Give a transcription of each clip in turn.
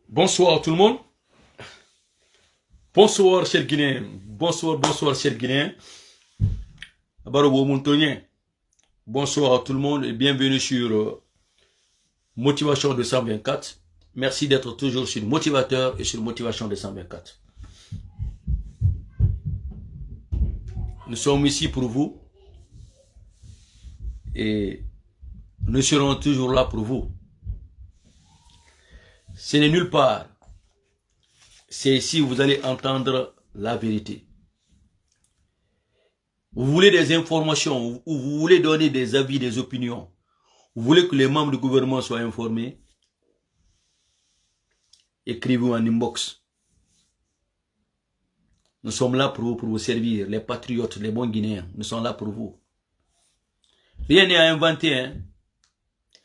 Bonsoir tout le monde. Bonsoir chers Guinéens. Bonsoir chers Guinéens. Bonsoir à tout le monde et bienvenue sur Motivation 224. Merci d'être toujours sur Motivateur et sur Motivation 224. Nous sommes ici pour vous et nous serons toujours là pour vous. Ce n'est nulle part. C'est ici où vous allez entendre la vérité. Vous voulez des informations, ou vous voulez donner des avis, des opinions. Vous voulez que les membres du gouvernement soient informés. Écrivez-vous en inbox. Nous sommes là pour vous servir, les patriotes, les bons Guinéens. Nous sommes là pour vous. Rien n'est à inventer, hein.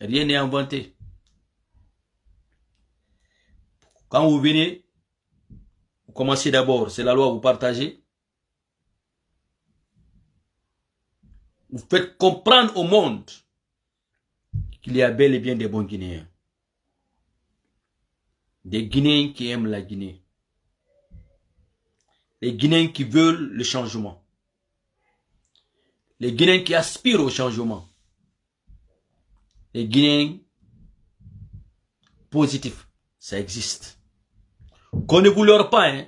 Rien n'est à inventer. Quand vous venez, vous commencez d'abord, c'est la loi, vous partagez. Vous faites comprendre au monde qu'il y a bel et bien des bons Guinéens. Des Guinéens qui aiment la Guinée. Les Guinéens qui veulent le changement. Les Guinéens qui aspirent au changement. Les Guinéens positifs, ça existe. Qu'on ne vous leurre pas, hein.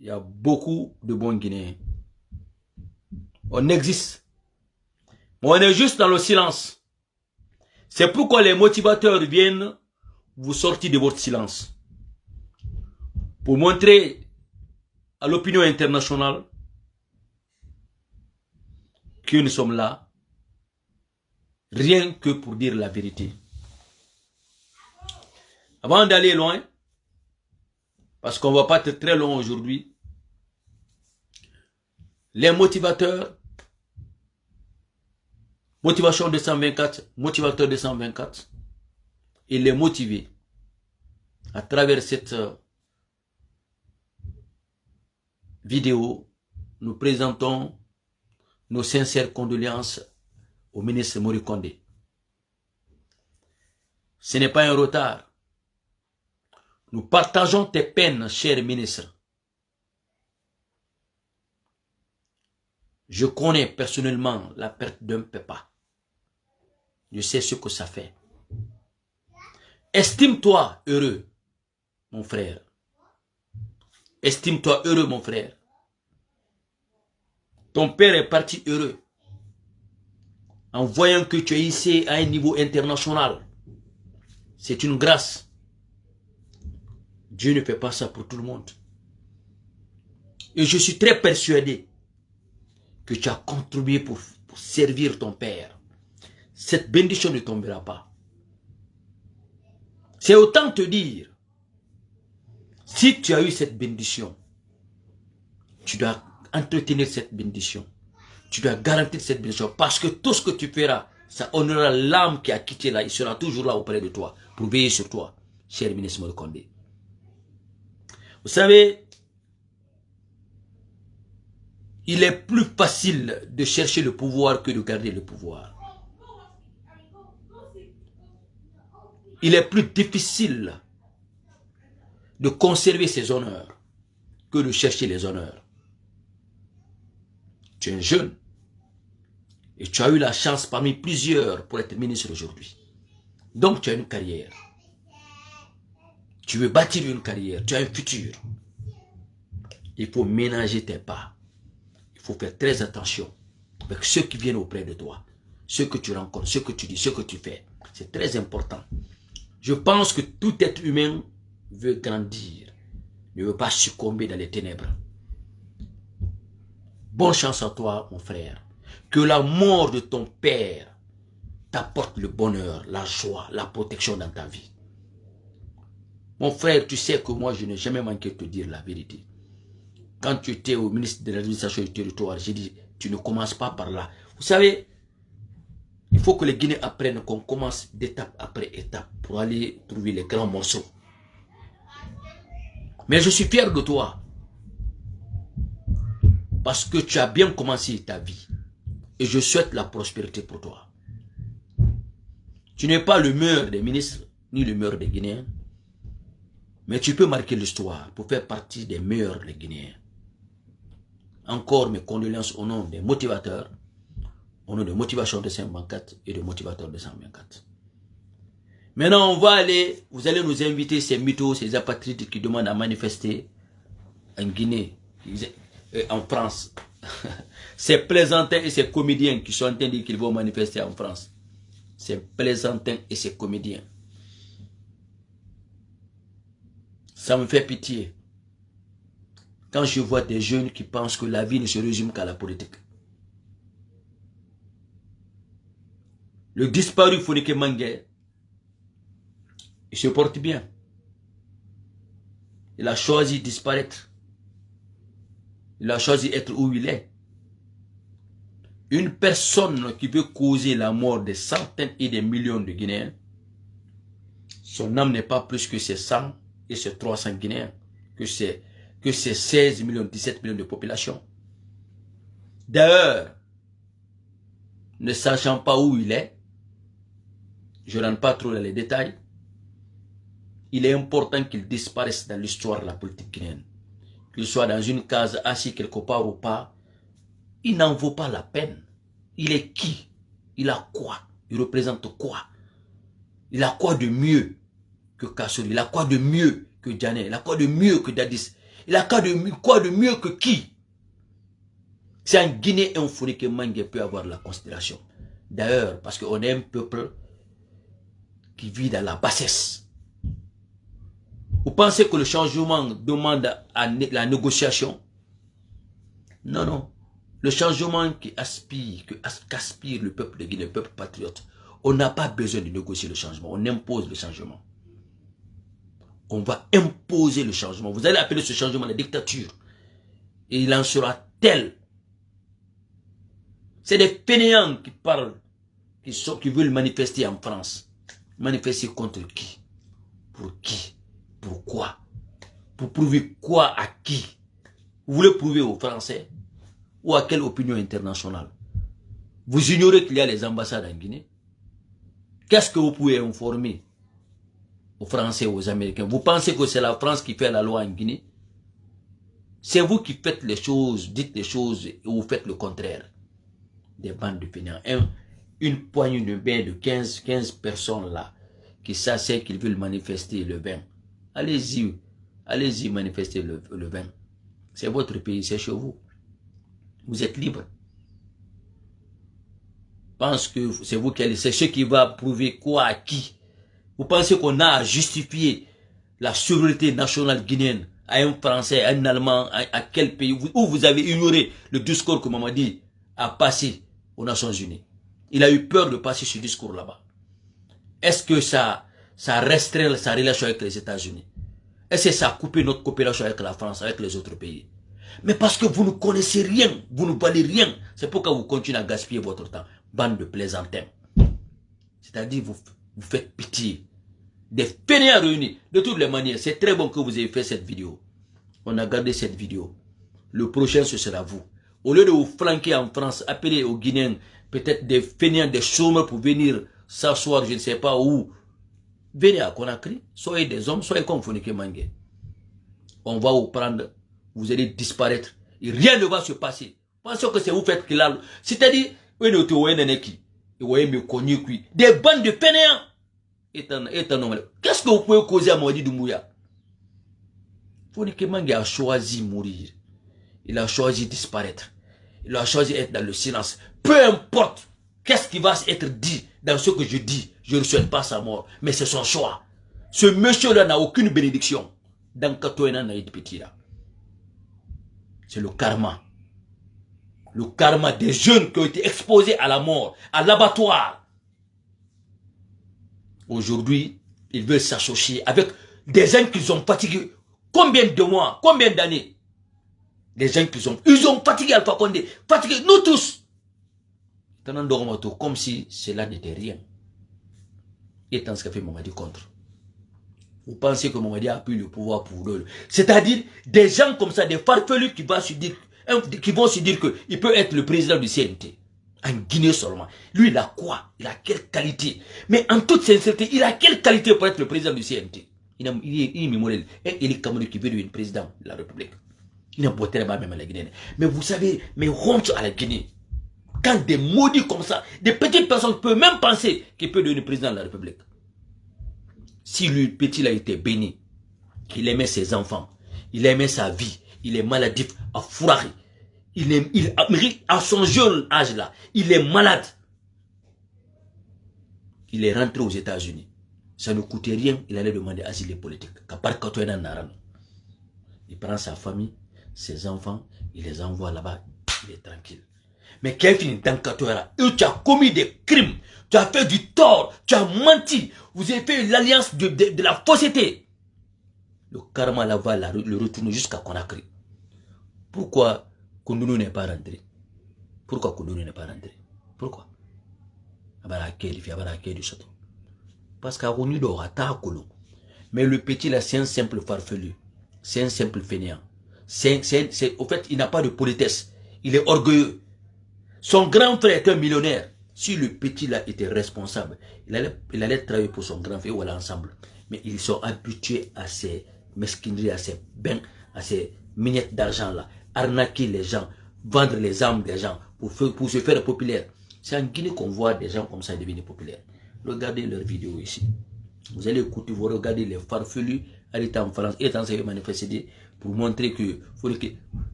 Il y a beaucoup de bons Guinéens. On existe. On est juste dans le silence. C'est pourquoi les motivateurs viennent vous sortir de votre silence. Pour montrer à l'opinion internationale que nous sommes là, rien que pour dire la vérité. Avant d'aller loin, parce qu'on ne va pas être très long aujourd'hui, les motivateurs, Motivation 224, Motivateur 224, et les motiver à travers cette vidéo, nous présentons nos sincères condoléances au ministre Mori Kondé. Ce n'est pas un retard. Nous partageons tes peines, cher ministre. Je connais personnellement la perte d'un papa. Je sais ce que ça fait. Estime-toi heureux, mon frère. Estime-toi heureux, mon frère. Ton père est parti heureux. En voyant que tu es ici à un niveau international. C'est une grâce. Dieu ne fait pas ça pour tout le monde. Et je suis très persuadé que tu as contribué pour servir ton père. Cette bénédiction ne tombera pas. C'est autant te dire, si tu as eu cette bénédiction, tu dois entretenir cette bénédiction. Tu dois garantir cette bénédiction. Parce que tout ce que tu feras, ça honorera l'âme qui a quitté là. Il sera toujours là auprès de toi, pour veiller sur toi, cher ministre Mori Kondé. Vous savez, il est plus facile de chercher le pouvoir que de garder le pouvoir. Il est plus difficile de conserver ses honneurs que de chercher les honneurs. Tu es jeune et tu as eu la chance parmi plusieurs pour être ministre aujourd'hui. Donc tu as une carrière. Tu veux bâtir une carrière, tu as un futur. Il faut ménager tes pas. Il faut faire très attention avec ceux qui viennent auprès de toi. Ceux que tu rencontres, ceux que tu dis, ceux que tu fais. C'est très important. Je pense que tout être humain veut grandir, ne veut pas succomber dans les ténèbres. Bonne chance à toi, mon frère. Que la mort de ton père t'apporte le bonheur, la joie, la protection dans ta vie. Mon frère, tu sais que moi, je n'ai jamais manqué de te dire la vérité. Quand tu étais au ministre de l'administration du territoire, j'ai dit, tu ne commences pas par là. Vous savez, il faut que les Guinéens apprennent qu'on commence d'étape après étape pour aller trouver les grands morceaux. Mais je suis fier de toi. Parce que tu as bien commencé ta vie. Et je souhaite la prospérité pour toi. Tu n'es pas le meilleur des ministres, ni le meilleur des Guinéens. Mais tu peux marquer l'histoire pour faire partie des meilleurs les Guinéens. Encore mes condoléances au nom des motivateurs, au nom de Motivation 224 et de Motivateur 224. Maintenant, on va aller, vous allez nous inviter ces mythos, ces apatrides qui demandent à manifester en Guinée, en France. Ces plaisantins et ces comédiens qui sont en train de dire qu'ils vont manifester en France. Ces plaisantins et ces comédiens. Ça me fait pitié. Quand je vois des jeunes qui pensent que la vie ne se résume qu'à la politique. Le disparu Fonike Mangué, il se porte bien. Il a choisi de disparaître. Il a choisi d'être où il est. Une personne qui veut causer la mort des centaines et des millions de Guinéens, son âme n'est pas plus que ses 100 et ses 300 Guinéens, que ses 16 millions, 17 millions de population. D'ailleurs, ne sachant pas où il est, je ne rentre pas trop dans les détails, il est important qu'il disparaisse dans l'histoire de la politique guinéenne. Qu'il soit dans une case assis quelque part ou pas, il n'en vaut pas la peine. Il est qui? Il a quoi? Il représente quoi? Il a quoi de mieux que Kassori? Il a quoi de mieux que Djané? Il a quoi de mieux que Dadis? Il a quoi de mieux que qui? C'est en Guinée un Fonike Mangué peut avoir la considération. D'ailleurs, parce qu'on est un peuple qui vit dans la bassesse. Vous pensez que le changement demande la négociation? Non, non. Le changement qu'aspire le peuple de Guinée, le peuple patriote, on n'a pas besoin de négocier le changement. On impose le changement. On va imposer le changement. Vous allez appeler ce changement la dictature. Et il en sera tel. C'est des fainéants qui parlent, qui veulent manifester en France. Manifester contre qui? Pour qui? Pourquoi? Pour prouver quoi à qui? Vous voulez prouver aux Français? Ou à quelle opinion internationale? Vous ignorez qu'il y a les ambassades en Guinée? Qu'est-ce que vous pouvez informer aux Français, aux Américains? Vous pensez que c'est la France qui fait la loi en Guinée? C'est vous qui faites les choses, dites les choses et vous faites le contraire. Des bandes de fainéants. Une poignée de bain de 15 personnes là, qui savent qu'ils veulent manifester le 20. Allez-y, allez-y manifester le 20. C'est votre pays, c'est chez vous. Vous êtes libre. Pense que c'est vous qui allez, c'est ce qui va prouver quoi à qui. Vous pensez qu'on a à justifier la souveraineté nationale guinéenne à un Français, à un Allemand, à quel pays, où vous avez ignoré le discours que Mamadi a passé aux Nations Unies. Il a eu peur de passer ce discours là-bas. Est-ce que ça restreint sa relation avec les États-Unis? Est-ce que ça a coupé notre coopération avec la France, avec les autres pays? Mais parce que vous ne connaissez rien, vous ne valez rien. C'est pourquoi vous continuez à gaspiller votre temps. Bande de plaisantins. C'est-à-dire, vous faites pitié. Des fainéants réunis. De toutes les manières, c'est très bon que vous ayez fait cette vidéo. On a gardé cette vidéo. Le prochain, ce sera vous. Au lieu de vous flanquer en France, appelez aux Guinéens, peut-être des fainéants, des chômeurs pour venir s'asseoir, je ne sais pas où. Venez à Conakry, soyez des hommes, soyez comme Fonike Mangué. On va vous prendre, vous allez disparaître. Et rien ne va se passer. Pensez que c'est vous faites qu'il a. C'est-à-dire, des bandes de fainéants. Qu'est-ce que vous pouvez causer à Mamadi Doumbouya? Fonike Mangué a choisi mourir. Il a choisi disparaître. Il a choisi être dans le silence. Peu importe qu'est-ce qui va être dit dans ce que je dis, je ne souhaite pas sa mort, mais c'est son choix. Ce monsieur-là n'a aucune bénédiction. Dans Katoena Naïd Petira. C'est le karma. Le karma des jeunes qui ont été exposés à la mort, à l'abattoir. Aujourd'hui, ils veulent s'associer avec des gens qu'ils ont fatigués. Combien de mois, combien d'années? Des gens ils ont fatigué Alpha Condé, fatigué nous tous. Comme si cela n'était rien. Et tant ce qu'a fait Mamadi contre. Vous pensez que Mamadi a pu le pouvoir pour eux. C'est-à-dire des gens comme ça, des farfelus qui vont se dire qu'il peut être le président du CNT. En Guinée seulement. Lui, il a quoi? Il a quelle qualité? Mais en toute sincérité, il a quelle qualité pour être le président du CNT? Il est mémorial. Et il est Cameroun qui veut devenir président de la République. Il n'a pas même à la Guinée. Mais vous savez, mais honte à la Guinée. Quand des maudits comme ça, des petites personnes peuvent même penser qu'il peut devenir président de la République. Si lui, petit, il a été béni, il aimait ses enfants, il aimait sa vie, il est maladif à Fourari. À son jeune âge là, il est malade. Il est rentré aux États-Unis. Ça ne coûtait rien, il allait demander asile politique. Il prend sa famille, ses enfants, il les envoie là-bas, il est tranquille. Mais quelqu'un dans Katoera, tu as commis des crimes, tu as fait du tort, tu as menti, vous avez fait l'alliance de la fausseté. Le karma là va le retourner jusqu'à Conakry. Pourquoi Koundounou n'est pas rentré? Pourquoi Koundounou n'est pas rentré? Pourquoi? Parce qu'à mais le petit là, c'est un simple farfelu. C'est un simple fainéant. Au fait, il n'a pas de politesse. Il est orgueilleux. Son grand frère est un millionnaire. Si le petit là était responsable, il allait travailler pour son grand frère ou aller ensemble. Mais ils sont habitués à ces mesquineries, à ces bains, à ces miettes d'argent là. Arnaquer les gens, vendre les âmes des gens pour se faire populaire. C'est en Guinée qu'on voit des gens comme ça devenir populaires. Regardez leurs vidéos ici. Vous allez écouter, vous regardez les farfelus. Elle est en France, elle est en train de manifester pour montrer que,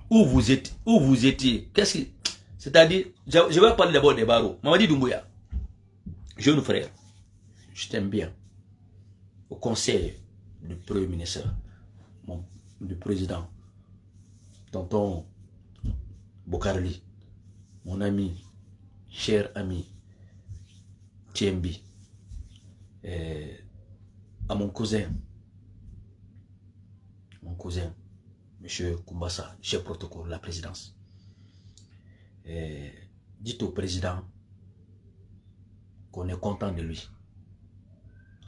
où vous étiez, qu'est-ce que, c'est-à-dire, je vais parler d'abord des barreaux. Mamadi Doumbouya, jeune frère, je t'aime bien. Au conseil du Premier ministre, du président, tonton Bokarli, mon ami, cher ami, TMB, à mon cousin, M. Koumbassa, chef protocole de la présidence. Dites au président qu'on est content de lui.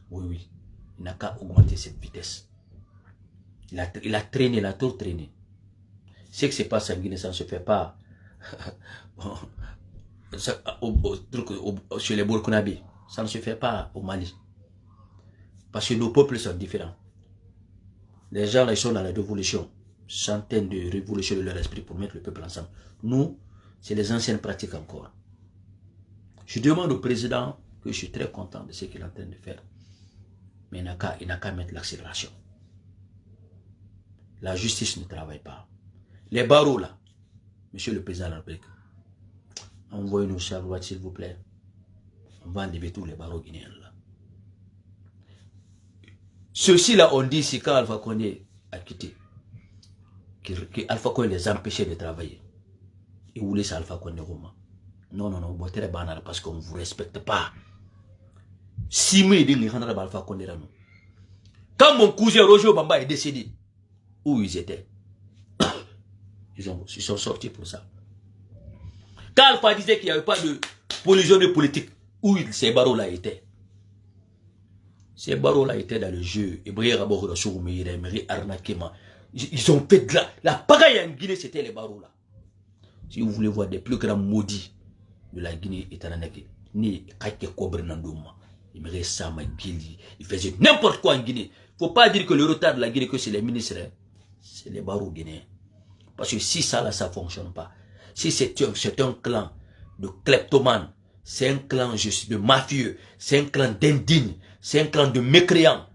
Oui, il n'a qu'à augmenter cette vitesse. Il a traîné, il a trop traîné. Ce qui se passe en Guinée, ça ne se fait pas chez les Burkinabés. Ça ne se fait pas au Mali. Parce que nos peuples sont différents. Les gens là, ils sont dans la révolution. Centaines de révolutions de leur esprit pour mettre le peuple ensemble. Nous, c'est les anciennes pratiques encore. Je demande au président que je suis très content de ce qu'il est en train de faire. Mais il n'a qu'à mettre l'accélération. La justice ne travaille pas. Les barreaux là, monsieur le président de la République, envoyez-nous Charlotte s'il vous plaît. On va enlever tous les barreaux guinéens là. Ceux-ci là, on dit ici quand Alpha Condé a quitté, qu'Alpha Condé les empêchait de travailler. Ils voulaient ça Alpha Condé Roma. Non, vous êtes banal parce qu'on ne vous respecte pas. Si moi, je ne Alpha Condé là, non. Quand mon cousin Roger Bamba est décédé, où ils étaient? Ils sont sortis pour ça. Quand Alpha disait qu'il n'y avait pas de pollution politique, où ces barreaux-là étaient? Ces barreaux-là étaient dans le jeu. Ils ont fait de la pagaille en Guinée, c'était les barreaux-là. Si vous voulez voir des plus grands maudits de la Guinée, ni Kake Kobre Nandouma, il faisait n'importe quoi en Guinée. Il ne faut pas dire que le retard de la Guinée, que c'est les ministres, c'est les barreaux guinéens. Parce que si ça là, ça ne fonctionne pas. Si c'est un clan de kleptomanes, c'est un clan de mafieux, c'est un clan d'indignes, c'est un clan de mécréants.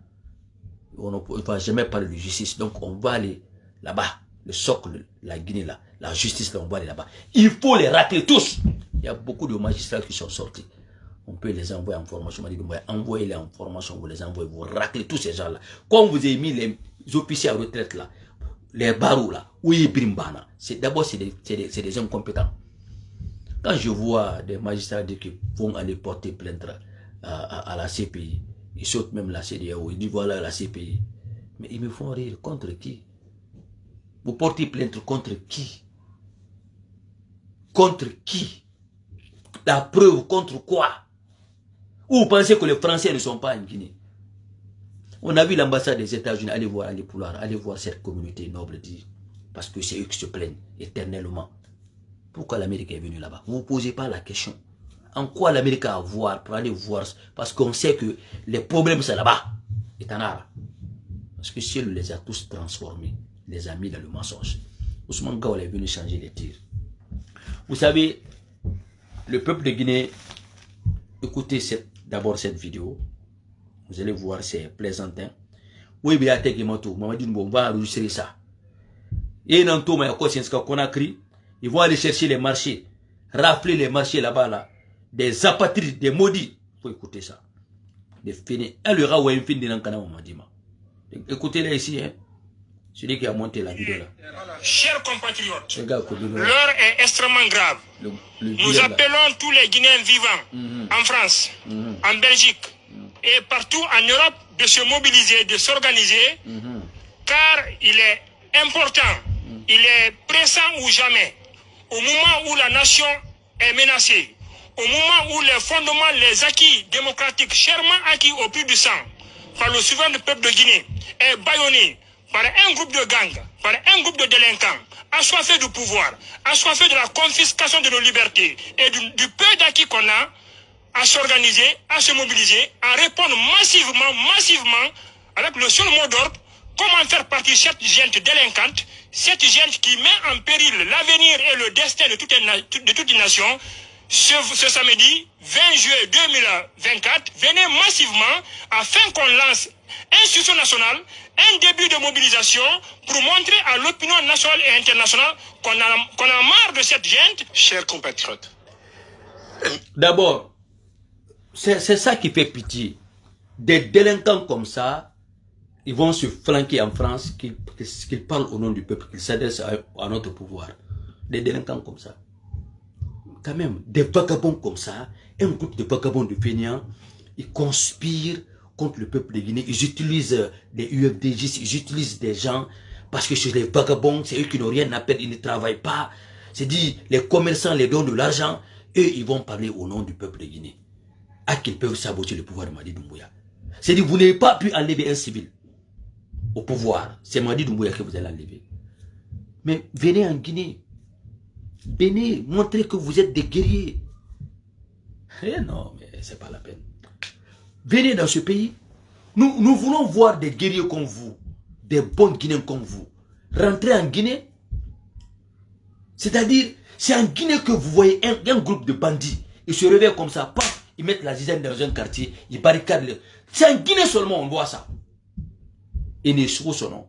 On ne va jamais parler de justice. Donc on va aller là-bas, le socle, la Guinée là, la justice là, on va aller là-bas. Il faut les racler tous. Il y a beaucoup de magistrats qui sont sortis. On peut les envoyer en formation. Envoyez-les en formation, vous les envoyez, vous raclez tous ces gens-là. Comme vous avez mis les officiers à retraite là, les barreaux là, oui, Brimbana. D'abord, c'est des hommes compétents. Quand je vois des magistrats qui vont aller porter plainte à la CPI, ils sautent même la CEDEAO, ils disent voilà la CPI. Mais ils me font rire. Contre qui? Vous portez plainte contre qui? Contre qui? La preuve contre quoi? Ou vous pensez que les Français ne sont pas en Guinée? On a vu l'ambassade des États-Unis, allez voir Ali Poular, allez voir cette communauté noble, parce que c'est eux qui se plaignent éternellement. Pourquoi l'Amérique est venue là-bas? Vous ne vous posez pas la question. En quoi l'Amérique a à voir pour aller voir? Parce qu'on sait que les problèmes c'est là-bas. Et en a. Parce que ciel les a tous transformés, les a mis dans le mensonge. Ousmane Gawal est venu changer les tirs. Vous savez, le peuple de Guinée, écoutez d'abord cette vidéo. Vous allez voir, c'est plaisantin. Oui, bien, on va enregistrer ça. Et ils vont aller chercher les marchés, rafler les marchés là-bas, là. Des apatrides, des maudits. Il faut écouter ça. Des finis. Écoutez-les ici, hein. Celui qui a monté la vidéo là. Chers compatriotes, l'heure est extrêmement grave. Nous appelons tous les Guinéens vivants en France, en Belgique et partout en Europe de se mobiliser, de s'organiser, car il est important, il est pressant ou jamais, au moment où la nation est menacée, au moment où les fondements, les acquis démocratiques chèrement acquis au prix du sang par le souverain du peuple de Guinée est bâillonné par un groupe de gangs, par un groupe de délinquants, assoiffés du pouvoir, assoiffés de la confiscation de nos libertés et du peu d'acquis qu'on a, à s'organiser, à se mobiliser, à répondre massivement, avec le seul mot d'ordre, comment faire partie cette gente délinquante, cette gente qui met en péril l'avenir et le destin de toute une nation. Ce samedi 20 juillet 2024, venez massivement afin qu'on lance institution nationale, un début de mobilisation pour montrer à l'opinion nationale et internationale qu'on a marre de cette gente. Chers compatriotes. D'abord, c'est ça qui fait pitié. Des délinquants comme ça, ils vont se flanquer en France, qu'ils parlent au nom du peuple, qu'ils s'adressent à notre pouvoir. Des délinquants comme ça. Quand même, des vagabonds comme ça, un groupe de vagabonds de fainéants, ils conspirent contre le peuple de Guinée. Ils utilisent des UFDJ, ils utilisent des gens, parce que chez les vagabonds, c'est eux qui n'ont rien à perdre, ils ne travaillent pas. C'est dit, les commerçants les donnent de l'argent, eux, ils vont parler au nom du peuple de Guinée. À qu'ils peuvent saboter le pouvoir de Mamadi Doumbouya. C'est dit, vous n'avez pas pu enlever un civil au pouvoir. C'est Mamadi Doumbouya que vous allez enlever. Mais venez en Guinée. Venez, montrez que vous êtes des guerriers. Eh non, mais c'est pas la peine. Venez dans ce pays. Nous voulons voir des guerriers comme vous, des bons Guinéens comme vous. Rentrez en Guinée. C'est-à-dire, c'est en Guinée que vous voyez un groupe de bandits. Ils se réveillent comme ça, paf, ils mettent la dizaine dans un quartier, ils barricadent. C'est en Guinée seulement on voit ça. Et les choses sont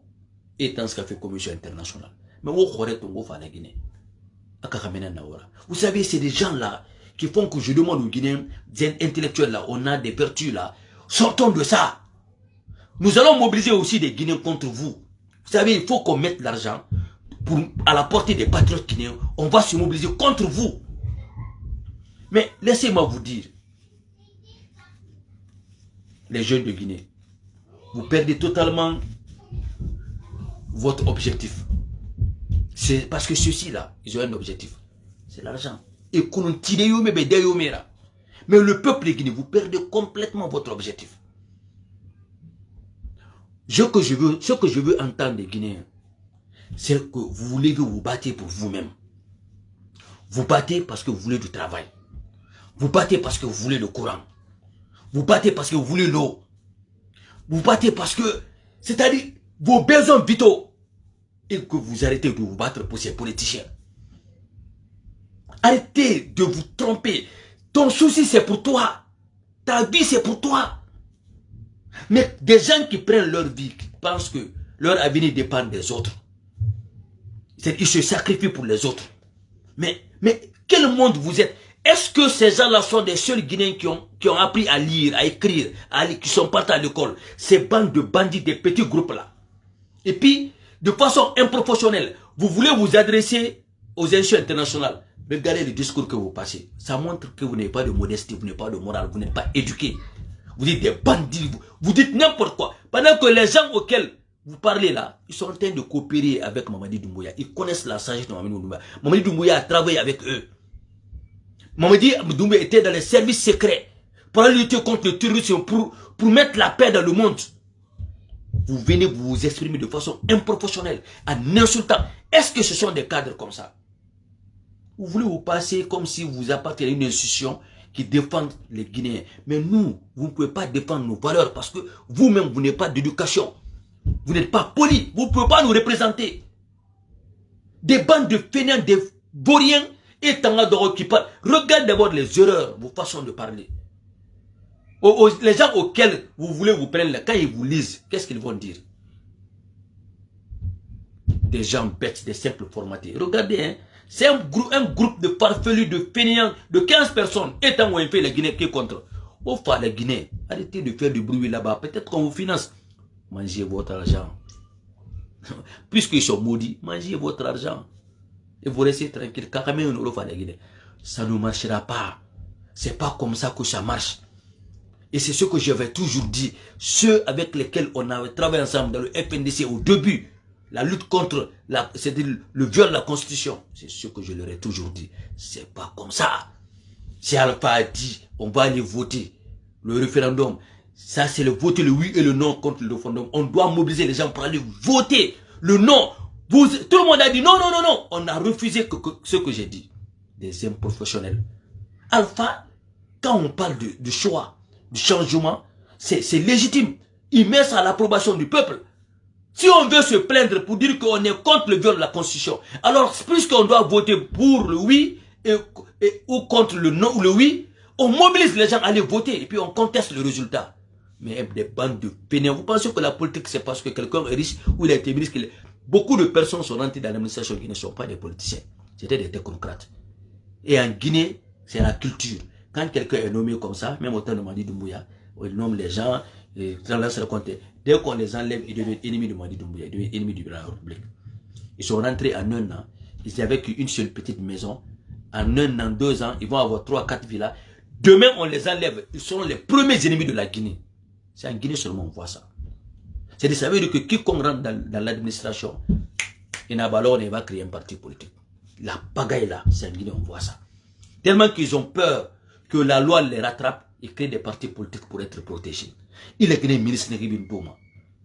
et dans ce qu'a fait commission internationale. Mais où est-ce la Guinée? Vous savez, c'est des gens là qui font que je demande aux Guinéens, des intellectuels là, on a des vertus là. Sortons de ça. Nous allons mobiliser aussi des Guinéens contre vous. Vous savez, il faut qu'on mette l'argent à la portée des patriotes guinéens. On va se mobiliser contre vous. Mais laissez-moi vous dire, les jeunes de Guinée, vous perdez totalement votre objectif. C'est parce que ceux-ci là, ils ont un objectif. C'est l'argent. Et qu'on tire mais le peuple de Guinée, vous perdez complètement votre objectif. Ce que je veux entendre des Guinéens, c'est que vous voulez vous battre pour vous-même. Vous battez parce que vous voulez du travail. Vous battez parce que vous voulez le courant. Vous battez parce que vous voulez l'eau. Vous battez parce que, c'est-à-dire, vos besoins vitaux. Et que vous arrêtez de vous battre pour ces politiciens. Arrêtez de vous tromper. Ton souci c'est pour toi. Ta vie c'est pour toi. Mais des gens qui prennent leur vie, qui pensent que leur avenir dépend des autres. Ils se sacrifient pour les autres. Mais quel monde vous êtes? Est-ce que ces gens-là sont des seuls Guinéens qui ont appris à lire, à écrire, qui sont partis à l'école? Ces bandes de bandits, des petits groupes là. Et puis, de façon improfessionnelle, vous voulez vous adresser aux institutions internationales. Regardez le discours que vous passez. Ça montre que vous n'avez pas de modestie, vous n'avez pas de morale, vous n'êtes pas éduqué. Vous dites des bandits, vous dites n'importe quoi. Pendant que les gens auxquels vous parlez là, ils sont en train de coopérer avec Mamadi Doumbouya. Ils connaissent la sagesse de Mamadi Doumbouya. Mamadi Doumbouya a travaillé avec eux. Mamadi Doumbouya était dans les services secrets pour lutter contre le terrorisme, pour mettre la paix dans le monde. Vous venez vous exprimer de façon improfessionnelle, en insultant. Est-ce que ce sont des cadres comme ça? Vous voulez vous passer comme si vous appartenez à une institution qui défendent les Guinéens. Mais nous, vous ne pouvez pas défendre nos valeurs parce que vous-même, vous n'avez pas d'éducation. Vous n'êtes pas poli. Vous ne pouvez pas nous représenter. Des bandes de fainéants, des vauriens et Tangadoro qui parlent. Regardez d'abord les erreurs, vos façons de parler. Les gens auxquels vous voulez vous prendre, quand ils vous lisent, qu'est-ce qu'ils vont dire? Des gens bêtes, des simples formatés. Regardez, hein, c'est un groupe de farfelus, de fainéants, de 15 personnes. Et tant qu'on fait la Guinée qui est contre. Au fait, la Guinée, arrêtez de faire du bruit là-bas. Peut-être qu'on vous finance. Mangez votre argent. Puisqu'ils sont maudits, mangez votre argent. Et vous restez tranquille. Ça ne marchera pas. C'est pas comme ça que ça marche. Et c'est ce que j'avais toujours dit. Ceux avec lesquels on avait travaillé ensemble dans le FNDC au début, la lutte contre le viol de la Constitution, c'est ce que je leur ai toujours dit. C'est pas comme ça. Si Alpha a dit, on va aller voter le référendum, ça c'est le voter le oui et le non contre le référendum. On doit mobiliser les gens pour aller voter le non. Tout le monde a dit non, non, non, non. On a refusé ce que j'ai dit. Des hommes professionnels. Alpha, quand on parle de choix, du changement, c'est légitime. Il met ça à l'approbation du peuple. Si on veut se plaindre pour dire qu'on est contre le viol de la Constitution, alors puisqu'on doit voter pour le oui ou contre le non ou le oui, on mobilise les gens à aller voter et puis on conteste le résultat. Mais des bandes de pénins, vous pensez que la politique c'est parce que quelqu'un est riche ou il a été ministre? Beaucoup de personnes sont rentrées dans l'administration qui ne sont pas des politiciens, c'était des technocrates. Et en Guinée, c'est la culture. Quand quelqu'un est nommé comme ça, même au temps de Mamadi Doumbouya, il nomme les gens, et lance le compte. Dès qu'on les enlève, ils deviennent ennemis de Mamadi Doumbouya, ils deviennent ennemis de la République. Ils sont rentrés en un an, ils n'avaient qu'une seule petite maison. En un an, 2 ans, ils vont avoir 3, 4 villas. Demain, on les enlève, ils seront les premiers ennemis de la Guinée. C'est en Guinée seulement on voit ça. C'est-à-dire, ça veut dire que quiconque rentre dans l'administration, il va créer un parti politique. La pagaille là, c'est en Guinée, on voit ça. Tellement qu'ils ont peur que la loi les rattrape et crée des partis politiques pour être protégés. Il a créé ministre Néribin Bouma.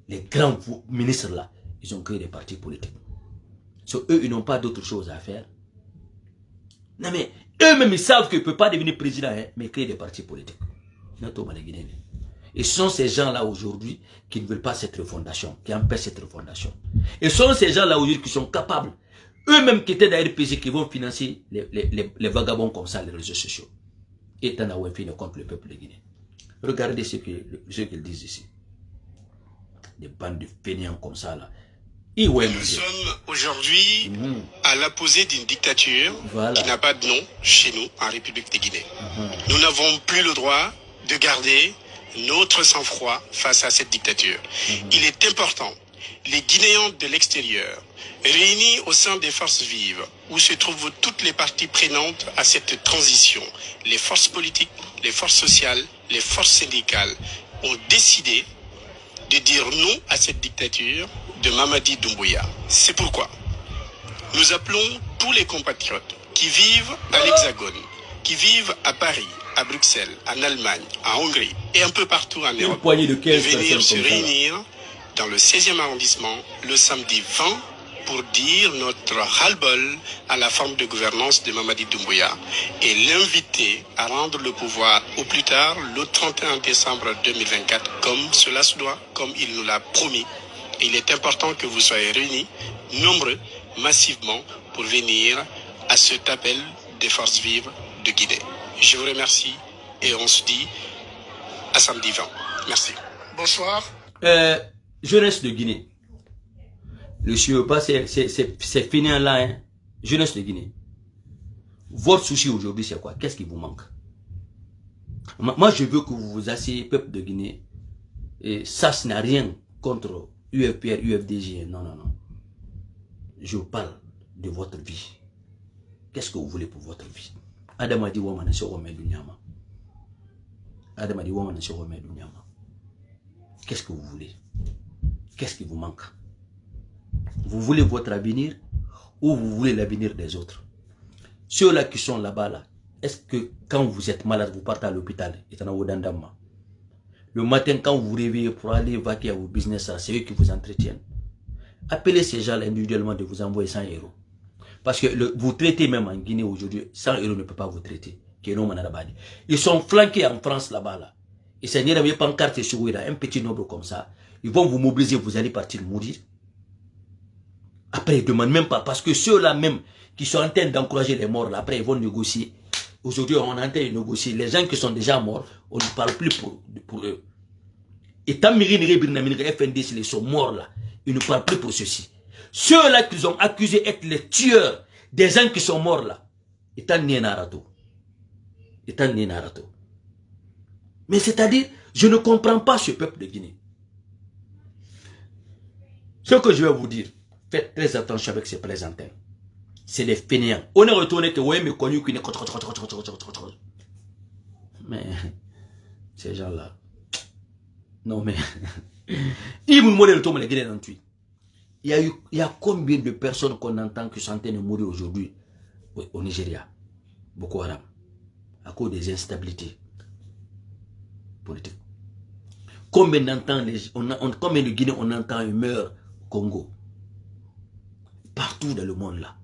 Les grands ministres là, ils ont créé des partis politiques. So, eux, ils n'ont pas d'autre chose à faire. Non mais, eux-mêmes, ils savent qu'ils ne peuvent pas devenir président, hein, mais créer des partis politiques. Et ce sont ces gens-là aujourd'hui qui ne veulent pas cette refondation, qui empêchent cette refondation. Et ce sont ces gens-là aujourd'hui qui sont capables, eux-mêmes qui étaient dans RPG, qui vont financer les vagabonds comme ça, les réseaux sociaux. Et Tanawefine contre le peuple de Guinée. Regardez ce qu'ils disent ici. Des bandes de fainéants comme ça là. Nous sommes aujourd'hui à l'apposé d'une dictature qui n'a pas de nom chez nous en République de Guinée. Nous n'avons plus le droit de garder notre sang-froid face à cette dictature. Il est important, les Guinéens de l'extérieur, réunis au sein des forces vives, où se trouvent toutes les parties prenantes à cette transition, les forces politiques, les forces sociales, les forces syndicales, ont décidé de dire non à cette dictature de Mamadi Doumbouya. C'est pourquoi nous appelons tous les compatriotes qui vivent à l'Hexagone, qui vivent à Paris, à Bruxelles, en Allemagne, en Hongrie et un peu partout en Europe, de venir se réunir dans le 16e arrondissement le samedi 20 pour dire notre ras-le-bol à la forme de gouvernance de Mamadi Doumbouya et l'inviter à rendre le pouvoir au plus tard le 31 décembre 2024 comme cela se doit, comme il nous l'a promis. Et il est important que vous soyez réunis, nombreux, massivement, pour venir à cet appel des forces vives de Guinée. Je vous remercie et on se dit à samedi 20. Merci. Bonsoir. Jeunesse de Guinée. Le CIOPA, c'est fini là, hein. Jeunesse de Guinée. Votre souci aujourd'hui, c'est quoi? Qu'est-ce qui vous manque? Moi, je veux que vous vous asseyez, peuple de Guinée. Et ça, ce n'a rien contre UFPR, UFDG. Non, non, non. Je vous parle de votre vie. Qu'est-ce que vous voulez pour votre vie? Adam a dit woman se remet du nyama. Adam a dit woman se remet du nyama. Qu'est-ce que vous voulez? Qu'est-ce qui vous manque? Vous voulez votre avenir ou vous voulez l'avenir des autres? Ceux-là qui sont là-bas, là, est-ce que quand vous êtes malade, vous partez à l'hôpital? Le matin, quand vous vous réveillez pour aller vaquer à vos business, c'est eux qui vous entretiennent. Appelez ces gens individuellement de vous envoyer 100 €. Parce que vous traitez même en Guinée aujourd'hui, 100 € ne peut pas vous traiter. Ils sont flanqués en France là-bas. Là. Et c'est une pancarte un petit nombre comme ça. Ils vont vous mobiliser, vous allez partir mourir. Après, ils ne demandent même pas, parce que ceux-là même qui sont en train d'encourager les morts, là, après ils vont négocier. Aujourd'hui, on est en train de négocier. Les gens qui sont déjà morts, on ne parle plus pour eux. Et tant que FNDC, ils sont morts là, ils ne parlent plus pour ceux-ci. Ceux-là qu'ils ont accusés d'être les tueurs des gens qui sont morts là, étant né narato. Mais c'est-à-dire, je ne comprends pas ce peuple de Guinée. Ce que je vais vous dire, faites très attention avec ces plaisantins. C'est des fainéants. On est retourné que oui, mais connu qu'il est. Mais ces gens-là. Non, mais. Il y a combien de personnes qu'on entend qui sont en train de mourir aujourd'hui au Nigeria? Boko Haram. À cause des instabilités politiques. Combien de Guinéens on entend ils meurent au Congo? Partout dans le monde là.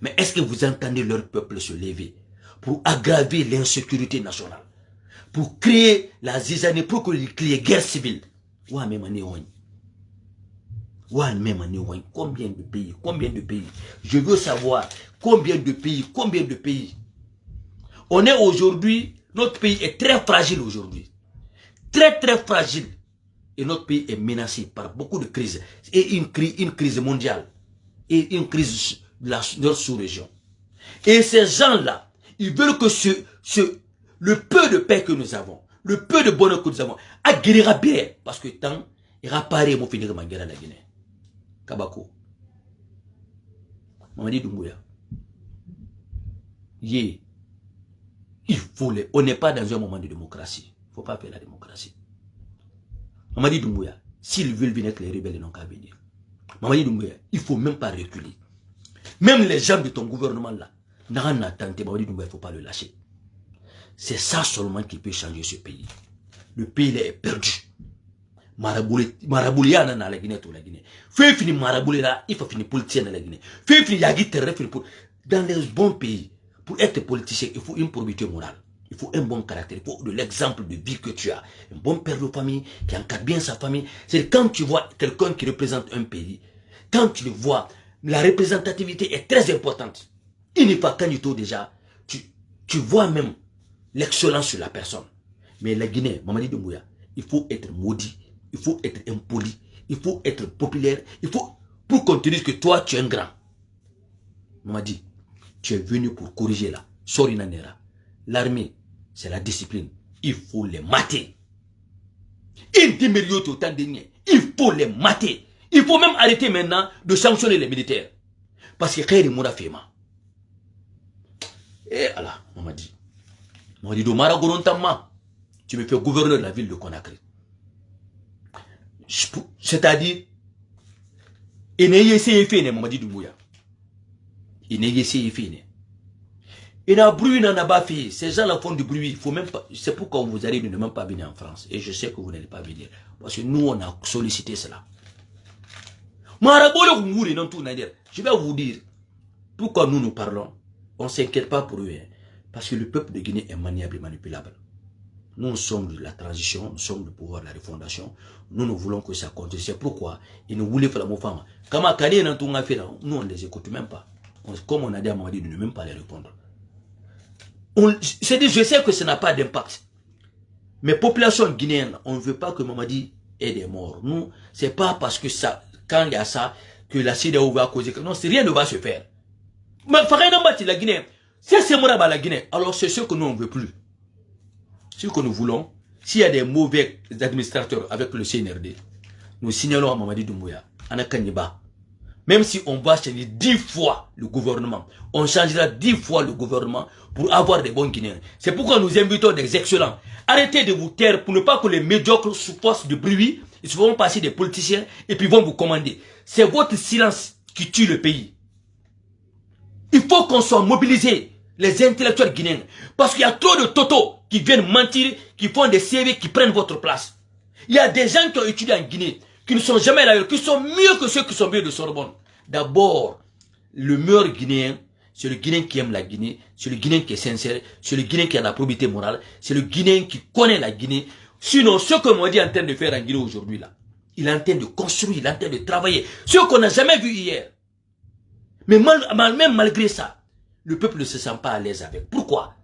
Mais est-ce que vous entendez leur peuple se lever pour aggraver l'insécurité nationale? Pour créer la zizanie, pour qu'il y ait guerre civile? Combien de pays? Je veux savoir combien de pays? On est aujourd'hui, notre pays est très fragile aujourd'hui. Très fragile. Et notre pays est menacé par beaucoup de crises. Et une crise mondiale. Et une crise de notre sous-région. Et ces gens-là, ils veulent que le peu de paix que nous avons, le peu de bonheur que nous avons, à guérira bien. Parce que tant, il va parer, mon finir ma guerre à la Guinée. Kabako. Mamadi Doumbouya. On n'est pas dans un moment de démocratie. Il ne faut pas faire la démocratie. Mamadi Doumbouya, s'ils veulent venir avec les rebelles, ils n'ont qu'à venir. Mamadi Doumbouya, il ne faut même pas reculer. Même les gens de ton gouvernement là, Mamadi Doumbouya, il ne faut pas le lâcher. C'est ça seulement qui peut changer ce pays. Le pays là est perdu. Marabouli dans la Guinée, tout la Guinée. Fait finir Marabouli là, il faut finir politicien dans la Guinée. Fait finir Yagi Terre, dans les bons pays, pour être politicien, il faut une probité morale. Il faut un bon caractère, il faut de l'exemple de vie que tu as. Un bon père de famille, qui encadre bien sa famille. C'est quand tu vois quelqu'un qui représente un pays, quand tu le vois, la représentativité est très importante. Il n'est pas candidat déjà. Tu vois même l'excellence sur la personne. Mais la Guinée, Mamadi Doumbouya, il faut être maudit, il faut être impoli, il faut être populaire, il faut, pour qu'on te dise que toi, tu es un grand. Mamadi, tu es venu pour corriger là. Sorinanera. L'armée, c'est la discipline. Il faut les mater. Il faut les mater. Il faut même arrêter maintenant de sanctionner les militaires. Parce que Khairi Moura Fema. Et Allah, Mamadi. Mamadi Domara Gorontama. Tu me fais gouverneur de la ville de Conakry. C'est-à-dire, il n'est pas Mamadi Doumbouya. Il n'est pas. Il y a un bruit dans la bafie. Ces gens-là font du bruit. Il faut même pas. C'est pourquoi vous allez ne même pas venir en France. Et je sais que vous n'allez pas venir. Parce que nous, on a sollicité cela. Je vais vous dire pourquoi nous parlons. On ne s'inquiète pas pour eux. Hein, parce que le peuple de Guinée est maniable et manipulable. Nous sommes de la transition, nous sommes du pouvoir de la refondation. Nous ne voulons que ça continue. C'est pourquoi ils nous voulaient faire la femme. Nous, on ne les écoute même pas. Comme on a dit à Mamadi, de ne même pas les répondre. Je sais que ça n'a pas d'impact. Mais population guinéenne, on ne veut pas que Mamadi ait des morts. Nous, c'est pas parce que ça, quand il y a ça, que la CEDEAO va causer. Non, rien ne va se faire. Mais la Guinée, si c'est mort à la Guinée, alors c'est ce que nous on ne veut plus. Ce que nous voulons, s'il y a des mauvais administrateurs avec le CNRD, nous signalons à Mamadi Doumbouya, Anakaniba. Même si on va changer 10 fois le gouvernement, on changera 10 fois le gouvernement pour avoir des bons Guinéens. C'est pourquoi nous invitons des excellents. Arrêtez de vous taire pour ne pas que les médiocres sous force de bruit, ils se vont passer des politiciens et puis vont vous commander. C'est votre silence qui tue le pays. Il faut qu'on soit mobilisés, les intellectuels guinéens. Parce qu'il y a trop de totos qui viennent mentir, qui font des CV, qui prennent votre place. Il y a des gens qui ont étudié en Guinée, qui ne sont jamais là, qui sont mieux que ceux qui sont mieux de Sorbonne. D'abord, le meilleur Guinéen, c'est le Guinéen qui aime la Guinée, c'est le Guinéen qui est sincère, c'est le Guinéen qui a la probité morale, c'est le Guinéen qui connaît la Guinée. Sinon, ce que Mamadi est en train de faire en Guinée aujourd'hui, là, il est en train de construire, il est en train de travailler. Ce qu'on n'a jamais vu hier. Mais même malgré ça, le peuple ne se sent pas à l'aise avec. Pourquoi?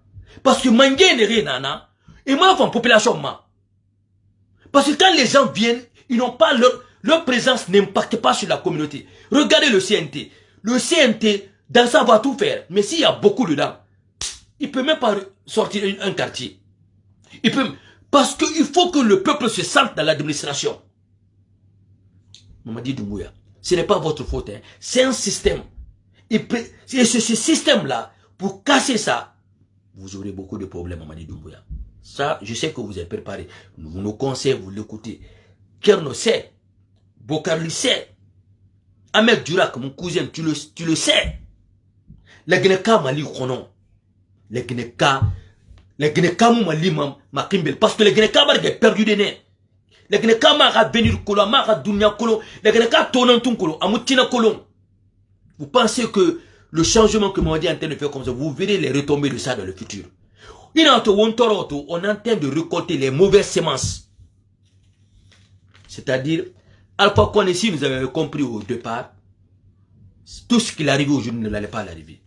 Parce que Mangué n'est rien, nana, et moi, en population, parce que quand les gens viennent, ils n'ont pas leur présence n'impacte pas sur la communauté. Regardez le CNT. Le CNT, dans ça, va tout faire. Mais s'il y a beaucoup dedans, il ne peut même pas sortir un quartier. Parce qu'il faut que le peuple se sente dans l'administration. Mamadi Doumbouya, ce n'est pas votre faute. Hein. C'est un système. Et ce système-là, pour casser ça, vous aurez beaucoup de problèmes, Mamadi Doumbouya. Ça, je sais que vous êtes préparé. Nous nos conseils, vous l'écoutez. Kerno sait. Bokarli sait. Ahmed Durak, mon cousin, tu le sais. Les Guinéens Mali Konon. Les Guinéens Mali Makimbel. Parce que les Guinéens ont perdu des nez. Les Guinéens ont venir Kolo, ont Dunia Kolo. Les Guinéens ont tourné tout Kolo, Amoutina Kolo. Vous pensez que le changement que Mamadi est en train de faire comme ça, vous verrez les retombées de ça dans le futur. On est en train de récolter les mauvaises semences. C'est-à-dire, Alpha Condé, si nous avions compris au départ, tout ce qu'il arrive aujourd'hui ne l'allait pas l'arriver.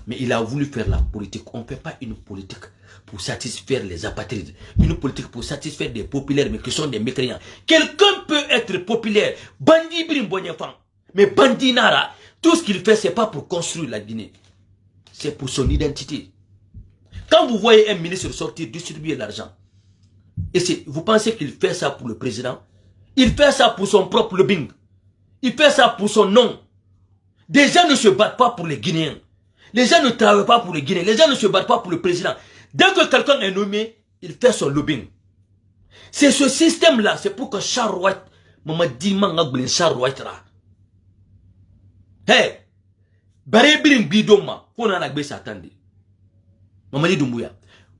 Mais il a voulu faire la politique. On ne fait pas une politique pour satisfaire les apatrides. Une politique pour satisfaire des populaires, mais qui sont des mécréants. Quelqu'un peut être populaire. Bandi Brimbonyafan. Mais Bandi Nara, tout ce qu'il fait, ce n'est pas pour construire la Guinée. C'est pour son identité. Quand vous voyez un ministre sortir, distribuer l'argent, et vous pensez qu'il fait ça pour le président? Il fait ça pour son propre lobbying. Il fait ça pour son nom. Des gens ne se battent pas pour les Guinéens. Les gens ne travaillent pas pour les Guinéens. Les gens ne se battent pas pour le président. Dès que quelqu'un est nommé, il fait son lobbying. C'est ce système-là. C'est pour que Charles White, Mamadi Mangagoulin Charles White là. Hey! Barébirin Bidoma, on en a gbé s'attendre. Mamadi Doumbouya,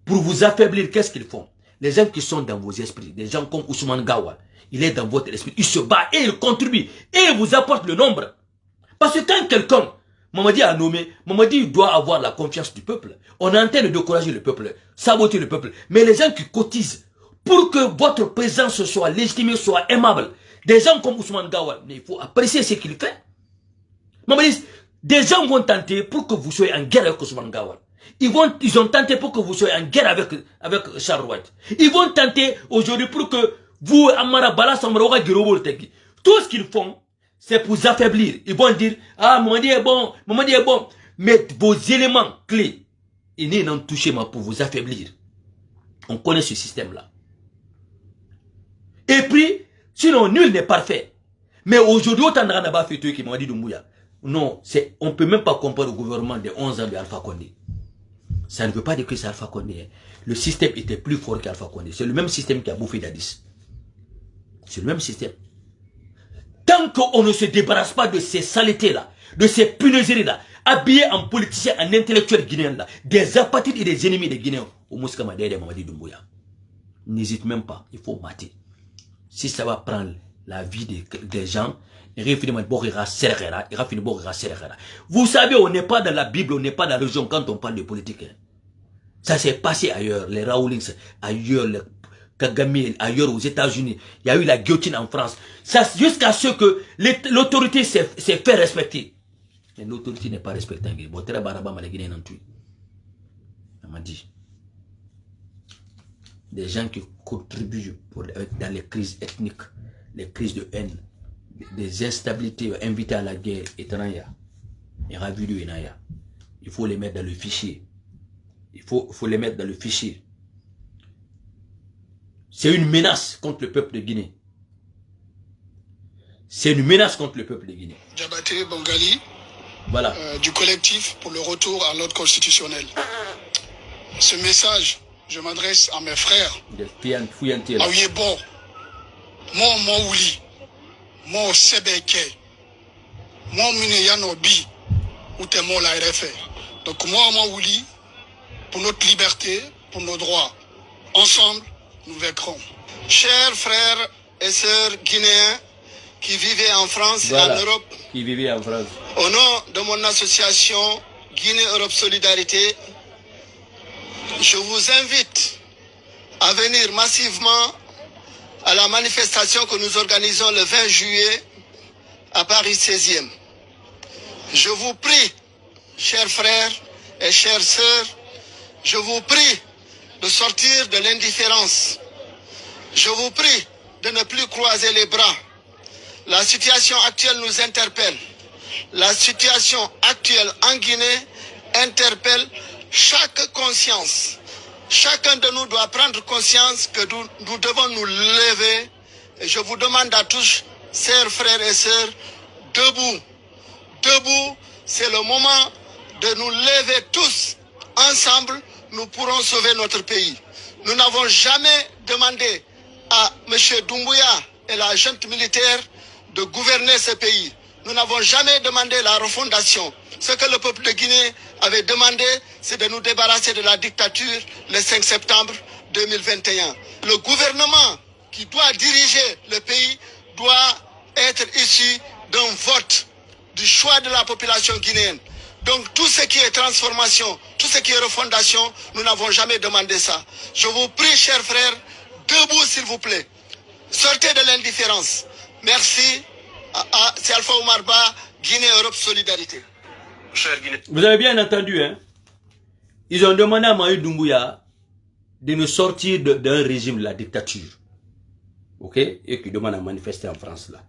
pour vous affaiblir, qu'est-ce qu'ils font? Les gens qui sont dans vos esprits, des gens comme Ousmane Gawal, il est dans votre esprit, il se bat et il contribue et il vous apporte le nombre. Parce que quand quelqu'un, Mamadi a nommé, Mamadi doit avoir la confiance du peuple. On est en train de décourager le peuple, saboter le peuple. Mais les gens qui cotisent pour que votre présence soit légitimée, soit aimable, des gens comme Ousmane Gawal, mais il faut apprécier ce qu'il fait. Mamadi, des gens vont tenter pour que vous soyez en guerre avec Ousmane Gawal. Ils ont tenté pour que vous soyez en guerre avec Charles White. Ils vont tenter aujourd'hui pour que vous, Amara Bala Samara Girobo, tout ce qu'ils font, c'est pour vous affaiblir. Ils vont dire, ah, Mamadi est bon, Mamadi est bon. Mais vos éléments clés, ils n'ont touché pour vous affaiblir. On connaît ce système-là. Et puis, sinon, nul n'est parfait. Mais aujourd'hui, autant de gens fait qui m'ont dit Doumbouya. Non, on ne peut même pas comparer au gouvernement de 11 ans de Alpha Condé. Ça ne veut pas dire que c'est Alpha Condé. Le système était plus fort qu'Alpha Condé. C'est le même système qui a bouffé Dadis. C'est le même système. Tant qu'on ne se débarrasse pas de ces saletés-là, de ces punaiseries-là, habillés en politiciens, en intellectuels guinéens-là, des apatrides et des ennemis des Guinéens, au Mouskama de Mamadi Doumbouya, n'hésite même pas, il faut mater. Si ça va prendre la vie des gens, vous savez, on n'est pas dans la Bible, on n'est pas dans la religion quand on parle de politique. Ça s'est passé ailleurs, les Rawlings, ailleurs, les Kagame, ailleurs aux États-Unis. Il y a eu la guillotine en France. Jusqu'à ce que l'autorité s'est fait respecter. Mais l'autorité n'est pas respectée. On m'a dit. Des gens qui contribuent dans les crises ethniques, les crises de haine, des instabilités invitées à la guerre étrangère. Il faut les mettre dans le fichier. Il faut les mettre dans le fichier. C'est une menace contre le peuple de Guinée. C'est une menace contre le peuple de Guinée. Diabaté Bangali, voilà. Du collectif pour le retour à l'ordre constitutionnel. Ce message, je m'adresse à mes frères. Ah oui, bon. Moi, Ouli. Moi, Sebeke. Moi, Yanobi. Ou t'es moi, la RFR. Donc, moi, Ouli, pour notre liberté, pour nos droits. Ensemble, nous vaincrons. Chers frères et sœurs guinéens qui vivaient en France et en Europe, qui vivaient en France. au nom de mon association Guinée-Europe Solidarité, je vous invite à venir massivement à la manifestation que nous organisons le 20 juillet à Paris 16e. Je vous prie, chers frères et chères sœurs, je vous prie de sortir de l'indifférence. Je vous prie de ne plus croiser les bras. La situation actuelle nous interpelle. La situation actuelle en Guinée interpelle chaque conscience. Chacun de nous doit prendre conscience que nous devons nous lever. Et je vous demande à tous, chers frères et sœurs, debout. Debout, c'est le moment de nous lever tous. Ensemble, nous pourrons sauver notre pays. Nous n'avons jamais demandé à M. Doumbouya et la junte militaire de gouverner ce pays. Nous n'avons jamais demandé la refondation. Ce que le peuple de Guinée avait demandé, c'est de nous débarrasser de la dictature le 5 septembre 2021. Le gouvernement qui doit diriger le pays doit être issu d'un vote, du choix de la population guinéenne. Donc tout ce qui est transformation, tout ce qui est refondation, nous n'avons jamais demandé ça. Je vous prie, chers frères, debout s'il vous plaît. Sortez de l'indifférence. Merci. C'est Alpha Oumar Ba, Guinée-Europe Solidarité. Vous avez bien entendu, hein? Ils ont demandé à Maï Doumbouya de nous sortir d'un régime de la dictature. Ok? Et qui demandent à manifester en France là.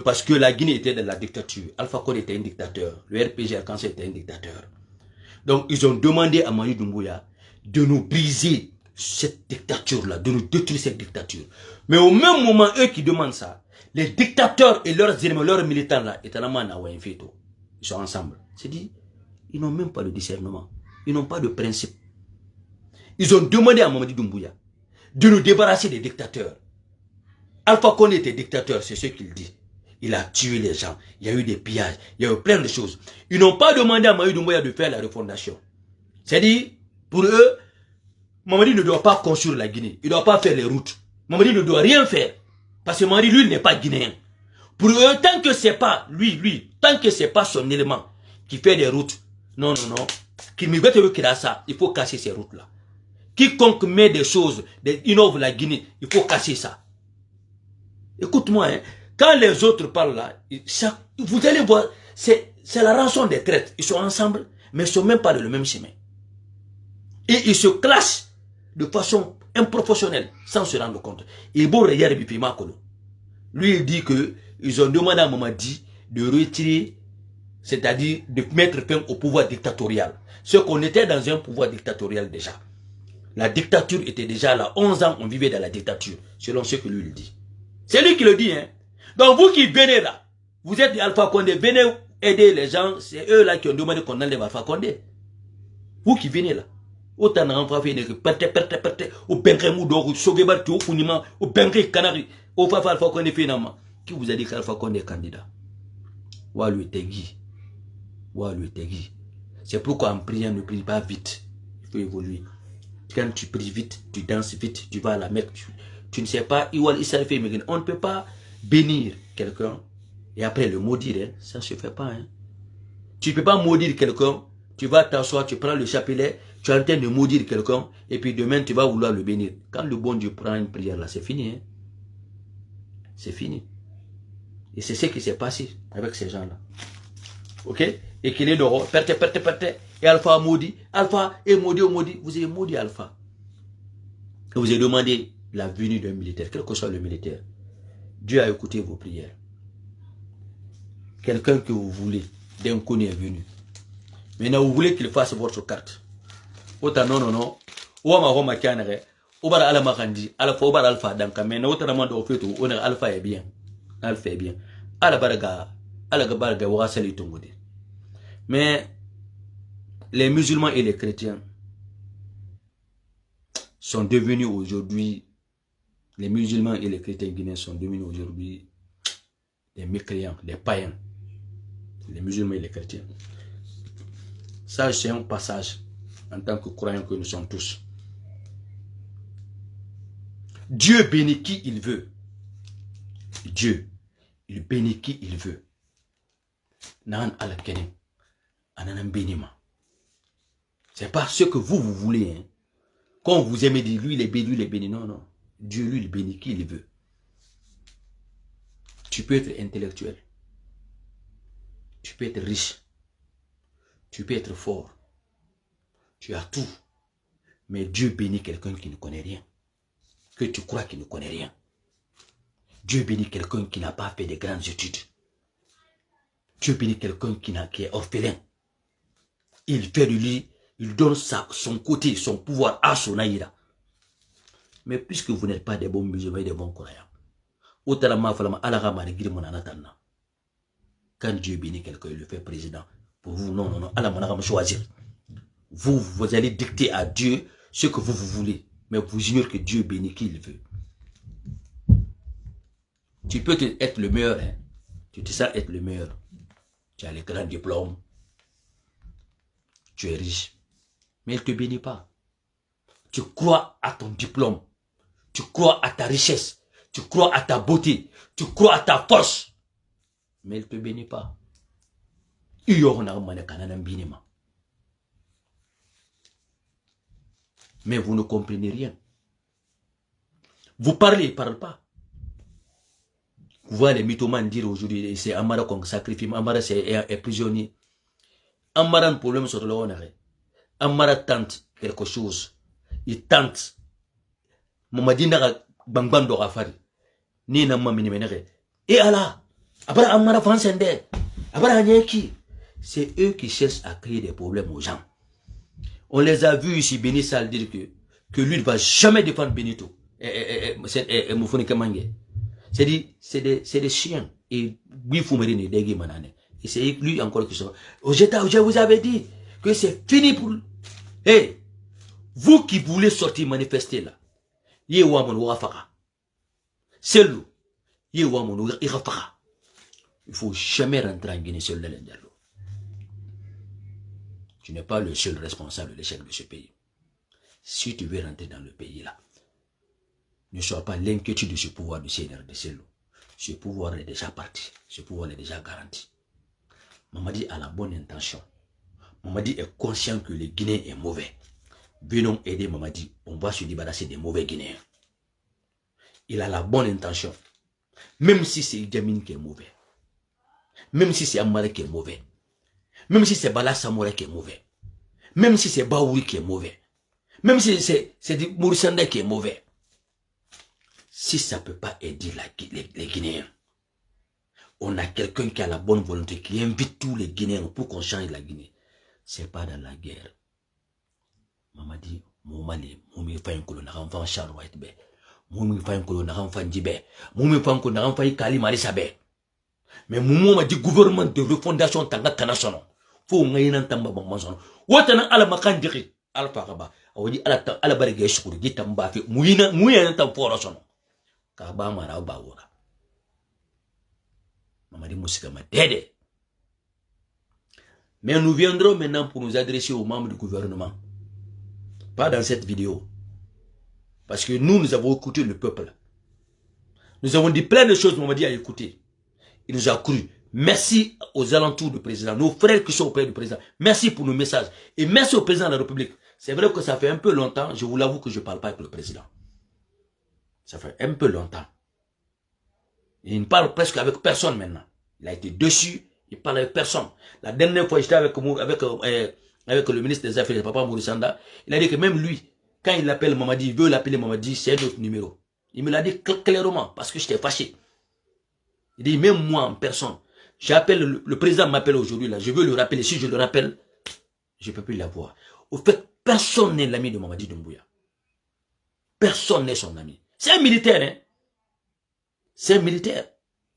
Parce que la Guinée était dans la dictature. Alpha Condé était un dictateur. Le RPG Arkansas était un dictateur. Donc ils ont demandé à Maï Doumbouya de nous briser cette dictature-là, de nous détruire cette dictature. Mais au même moment, eux qui demandent ça, les dictateurs et leurs ennemis, leurs militants là, ils sont ensemble. C'est dit, ils n'ont même pas de discernement. Ils n'ont pas de principe. Ils ont demandé à Mamadi Doumbouya de nous débarrasser des dictateurs. Alpha Condé était dictateur, c'est ce qu'il dit. Il a tué les gens. Il y a eu des pillages. Il y a eu plein de choses. Ils n'ont pas demandé à Mamadi Doumbouya de faire la refondation. C'est-à-dire, pour eux, Mamadi ne doit pas construire la Guinée. Il ne doit pas faire les routes. Mamadi ne doit rien faire. Parce que Mamadi, lui, n'est pas guinéen. Pour eux, tant que c'est pas lui, tant que c'est pas son élément qui fait des routes, non, il faut casser ces routes-là. Quiconque met des choses, innove la Guinée, il faut casser ça. Écoute-moi, hein, quand les autres parlent là, vous allez voir, c'est la rançon des traites. Ils sont ensemble, mais ils ne sont même pas dans le même chemin. Et ils se clashent de façon improfessionnelle, sans se rendre compte. Et bon, lui, il dit que ils ont demandé à Mamadi de retirer, c'est-à-dire de mettre fin au pouvoir dictatorial. Ce qu'on était dans un pouvoir dictatorial déjà. La dictature était déjà là. 11 ans, on vivait dans la dictature, selon ce que lui il dit. C'est lui qui le dit, hein. Donc vous qui venez là, vous êtes Alpha Condé, venez aider les gens, c'est eux là qui ont demandé qu'on enlève Alpha Condé. Vous qui venez là. Autant d'enfants venir perte, au bengremou d'or, sauver bartu, au funima, au bengri canari, au fafa Alpha Condé finalement. Qui vous a dit qu'Alpha Condé est candidat? Walou Tegui. C'est pourquoi en priant, ne prie pas vite. Il faut évoluer. Quand tu pries vite, tu danses vite, tu vas à la Mecque, tu ne sais pas, on ne peut pas bénir quelqu'un et après le maudire, hein. Ça ne se fait pas. Hein. Tu ne peux pas maudire quelqu'un, tu vas t'asseoir, tu prends le chapelet, tu es en train de maudire quelqu'un et puis demain tu vas vouloir le bénir. Quand le bon Dieu prend une prière là, c'est fini. Hein. C'est fini. Et c'est ce qui s'est passé avec ces gens-là. Ok? Et qu'il est dehors, perte. Et Alpha a maudit. Alpha est maudit. Vous avez maudit Alpha. Et vous avez demandé la venue d'un militaire, quel que soit le militaire. Dieu a écouté vos prières. Quelqu'un que vous voulez, d'un connu est venu. Maintenant, vous voulez qu'il fasse votre carte. Autant non. Ouama Kianere. Obara Alamakandi. Alpha Obara Alpha. Donc, maintenant, autant de fait, on a Alpha est bien. Alpha est bien. Mais les musulmans et les chrétiens sont devenus aujourd'hui, les musulmans et les chrétiens guinéens sont devenus aujourd'hui des mécréants, des païens. Les musulmans et les chrétiens. Ça, c'est un passage en tant que croyants que nous sommes tous. Dieu bénit qui il veut. Dieu, il bénit qui il veut. Nan ala kene. Ananan bénima. C'est pas ce que vous voulez. Hein. Quand vous aimez dire lui, il est béni, lui, il est béni. Non, non. Dieu, lui, il bénit qui il veut. Tu peux être intellectuel. Tu peux être riche. Tu peux être fort. Tu as tout. Mais Dieu bénit quelqu'un qui ne connaît rien. Que tu crois qu'il ne connaît rien. Dieu bénit quelqu'un qui n'a pas fait de grandes études. Dieu bénit quelqu'un qui est orphelin. Il fait de lui, il donne son côté, son pouvoir à son aïra. Mais puisque vous n'êtes pas des bons musulmans et des bons croyants, quand Dieu bénit quelqu'un, il le fait président. Pour vous, non, non, non, Allah m'a choisir. Vous allez dicter à Dieu ce que vous voulez. Mais vous ignorez que Dieu bénit qui il veut. Tu peux être le meilleur. Hein? Tu te sens être le meilleur. Tu as les grands diplômes. Tu es riche. Mais il ne te bénit pas. Tu crois à ton diplôme. Tu crois à ta richesse. Tu crois à ta beauté. Tu crois à ta force. Mais il ne te bénit pas. Mais vous ne comprenez rien. Vous parlez, il ne parle pas. Vous voyez les mythomanes dire aujourd'hui, c'est Amara qu'on sacrifie, Amara est prisonnier. Amara a un problème sur le honneur. Amara tente quelque chose. Il tente. Mamadi n'a bangban do rafari. Ni na mamini menere. Et Allah, après Amara Fansende, après Anyeki. C'est eux qui cherchent à créer des problèmes aux gens. On les a vus ici, Béni Sal dire que lui ne va jamais défendre Benito. Et Moufouni Kamangé. C'est des chiens. Et Bifoumerine, Degui Manane. Et c'est lui encore qui sont. Je vous avais dit que c'est fini pour. Hey, vous qui voulez sortir manifester là, Yé Wamon Wafaka. C'est lui. Yé Wamon Irafaka. Il ne faut jamais rentrer en Guinée seul de l'Indialo. Tu n'es pas le seul responsable de l'échec de ce pays. Si tu veux rentrer dans le pays là, ne sois pas l'inquiétude de ce pouvoir du Seigneur de Selou. Ce pouvoir est déjà parti. Ce pouvoir est déjà garanti. Mamadi a la bonne intention. Mamadi est conscient que le Guinéen est mauvais. Venons aider Mamadi. On va se débarrasser des mauvais Guinéens. Il a la bonne intention. Même si c'est Idjamin qui est mauvais. Même si c'est Amara qui est mauvais. Même si c'est Bala Samoura qui est mauvais. Même si c'est Baoui qui est mauvais. Même si c'est Moussanda qui est mauvais. Si ça ne peut pas aider les Guinéens, on a quelqu'un qui a la bonne volonté, qui invite tous les Guinéens pour qu'on change la Guinée. Ce n'est pas dans la guerre. Maman dit, Moumali, Moumi Fayinkolo n'a pas fait Charles White Bay. Moumi Fayinkolo n'a pas fait Djibé. Moumi Fayinkolo n'a pas fait Kali Marisabe. Mais Moumou m'a dit gouvernement de refondation Tanga Kanasono. Faut ngayon tamba bambasono. Watana ala makandiri alpha kaba. Awadi ala barige shukuru gitamba fi muyina tam forosono. Kaba mara bawora. Mamadi musika ma dede. Mais nous viendrons maintenant pour nous adresser aux membres du gouvernement. Pas dans cette vidéo. Parce que nous avons écouté le peuple. Nous avons dit plein de choses, Mamadi a écouté. Il nous a cru. Merci aux alentours du président, nos frères qui sont auprès du président. Merci pour nos messages. Et merci au président de la République. C'est vrai que ça fait un peu longtemps, je vous l'avoue que je ne parle pas avec le président. Ça fait un peu longtemps. Il ne parle presque avec personne maintenant. Il a été dessus, il parle avec personne. La dernière fois, j'étais avec le ministre des Affaires, Papa Mourisanda. Il a dit que même lui, quand il l'appelle Mamadi, il veut l'appeler Mamadi, c'est un autre numéro. Il me l'a dit clairement parce que j'étais fâché. Il dit, même moi en personne, j'appelle, le président m'appelle aujourd'hui, là, je veux le rappeler. Si je le rappelle, je ne peux plus l'avoir. Au fait, personne n'est l'ami de Mamadi Doumbouya. Personne n'est son ami. C'est un militaire, hein. C'est un militaire.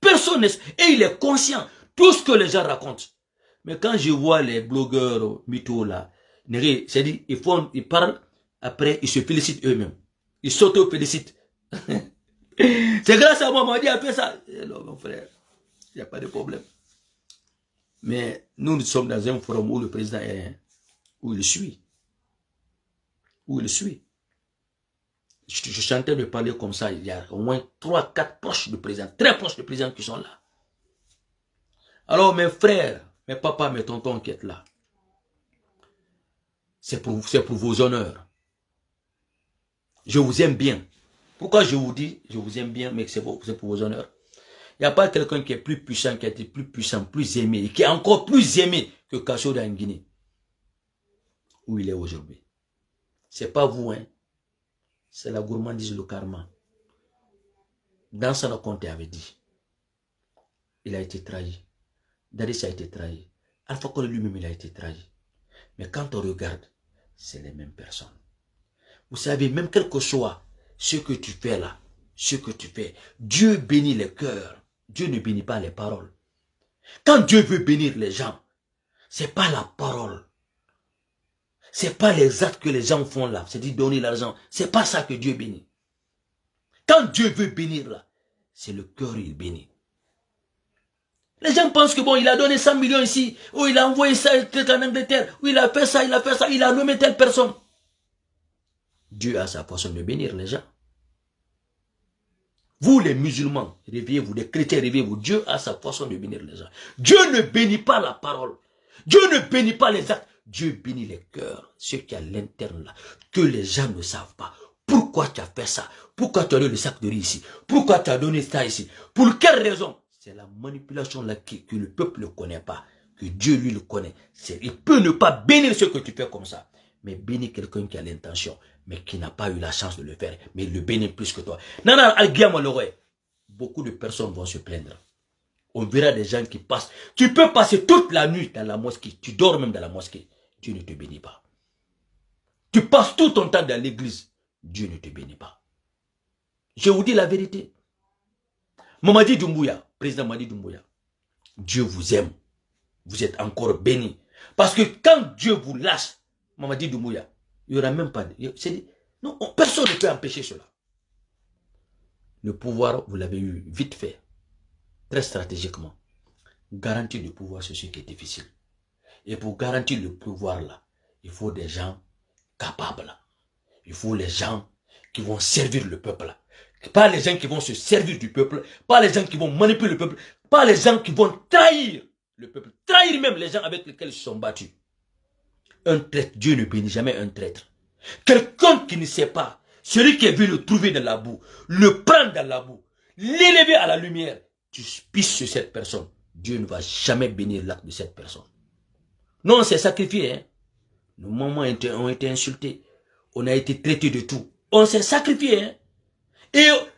Personne n'est... Et il est conscient. Tout ce que les gens racontent. Mais quand je vois les blogueurs mythos, là, c'est-à-dire, ils parlent, après, ils se félicitent eux-mêmes. Ils s'auto-félicitent. C'est grâce à moi, Mamadi a fait ça. Non, mon frère, il n'y a pas de problème. Mais nous sommes dans un forum où le président est, où il suit. Où il suit. Je suis en train de parler comme ça, il y a au moins 3-4 proches du président, très proches du président qui sont là. Alors mes frères, mes papas, mes tontons qui sont là, c'est pour vos honneurs. Je vous aime bien. Pourquoi je vous dis, je vous aime bien, mais que c'est pour vos honneurs? Il n'y a pas quelqu'un qui est plus puissant, qui a été plus puissant, plus aimé, et qui est encore plus aimé que Kassoda en Guinée, où il est aujourd'hui. C'est pas vous, hein. C'est la gourmandise, le karma. Dans son compte, il avait dit. Il a été trahi. Dadis a été trahi. Alpha Condé lui-même, il a été trahi. Mais quand on regarde, c'est les mêmes personnes. Vous savez, même quel que soit ce que tu fais là, ce que tu fais, Dieu bénit les cœurs. Dieu ne bénit pas les paroles. Quand Dieu veut bénir les gens, c'est pas la parole. C'est pas les actes que les gens font là, c'est-à-dire donner l'argent. C'est pas ça que Dieu bénit. Quand Dieu veut bénir là, c'est le cœur il bénit. Les gens pensent que bon, il a donné 100 millions ici, ou il a envoyé ça en Angleterre, ou il a fait ça, il a nommé telle personne. Dieu a sa façon de bénir les gens. Vous les musulmans, réveillez-vous, les chrétiens, réveillez-vous. Dieu a sa façon de bénir les gens. Dieu ne bénit pas la parole. Dieu ne bénit pas les actes. Dieu bénit les cœurs, ce qui est à l'interne là, que les gens ne savent pas. Pourquoi tu as fait ça? Pourquoi tu as donné le sac de riz ici? Pourquoi tu as donné ça ici? Pour quelle raison? C'est la manipulation là que le peuple ne connaît pas, que Dieu lui le connaît. Il peut ne pas bénir ce que tu fais comme ça, mais bénir quelqu'un qui a l'intention, mais qui n'a pas eu la chance de le faire, mais il le bénit plus que toi. Non, beaucoup de personnes vont se plaindre. On verra des gens qui passent. Tu peux passer toute la nuit dans la mosquée, tu dors même dans la mosquée, Dieu ne te bénit pas. Tu passes tout ton temps dans l'église, Dieu ne te bénit pas. Je vous dis la vérité. Mamadi Doumbouya, président Mamadi Doumbouya, Dieu vous aime. Vous êtes encore bénis. Parce que quand Dieu vous lâche, Mamadi Doumbouya, il n'y aura même pas de... Non, personne ne peut empêcher cela. Le pouvoir, vous l'avez eu vite fait, très stratégiquement. Garantir le pouvoir, c'est ce qui est difficile. Et pour garantir le pouvoir là, il faut des gens capables. Il faut les gens qui vont servir le peuple. Pas les gens qui vont se servir du peuple, pas les gens qui vont manipuler le peuple, pas les gens qui vont trahir le peuple, trahir même les gens avec lesquels ils se sont battus. Un traître, Dieu ne bénit jamais un traître. Quelqu'un qui ne sait pas, celui qui est venu le trouver dans la boue, le prendre dans la boue, l'élever à la lumière, tu pisses sur cette personne, Dieu ne va jamais bénir l'acte de cette personne. Non, on s'est sacrifié. Hein. Nos mamans ont été insultés. On a été traités de tout. On s'est sacrifié. Hein.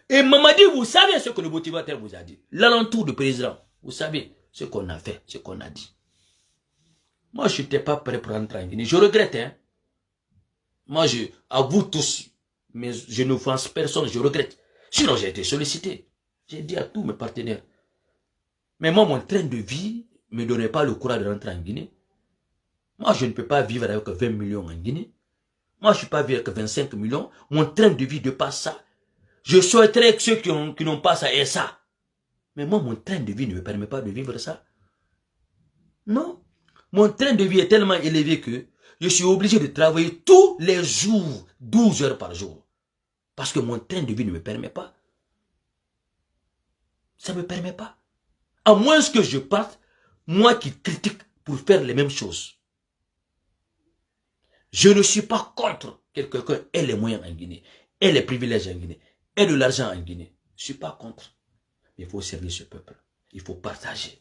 Et Mamadi, vous savez ce que le motivateur vous a dit. L'alentour du président, vous savez ce qu'on a fait, ce qu'on a dit. Moi, je n'étais pas prêt pour rentrer en Guinée. Je regrette. Hein. Moi, à vous tous, mais je ne offense personne, je regrette. Sinon, j'ai été sollicité. J'ai dit à tous mes partenaires. Mais moi, mon train de vie ne me donnait pas le courage de rentrer en Guinée. Moi, je ne peux pas vivre avec 20 millions en Guinée. Moi, je ne suis pas vivre avec 25 millions. Mon train de vie dépasse ça. Je souhaiterais que ceux qui n'ont pas ça aient ça. Mais moi, mon train de vie ne me permet pas de vivre ça. Non. Mon train de vie est tellement élevé que je suis obligé de travailler tous les jours, 12 heures par jour. Parce que mon train de vie ne me permet pas. Ça ne me permet pas. À moins que je parte, moi qui critique pour faire les mêmes choses. Je ne suis pas contre que quelqu'un ait les moyens en Guinée, ait les privilèges en Guinée, ait de l'argent en Guinée. Je ne suis pas contre. Mais il faut servir ce peuple. Il faut partager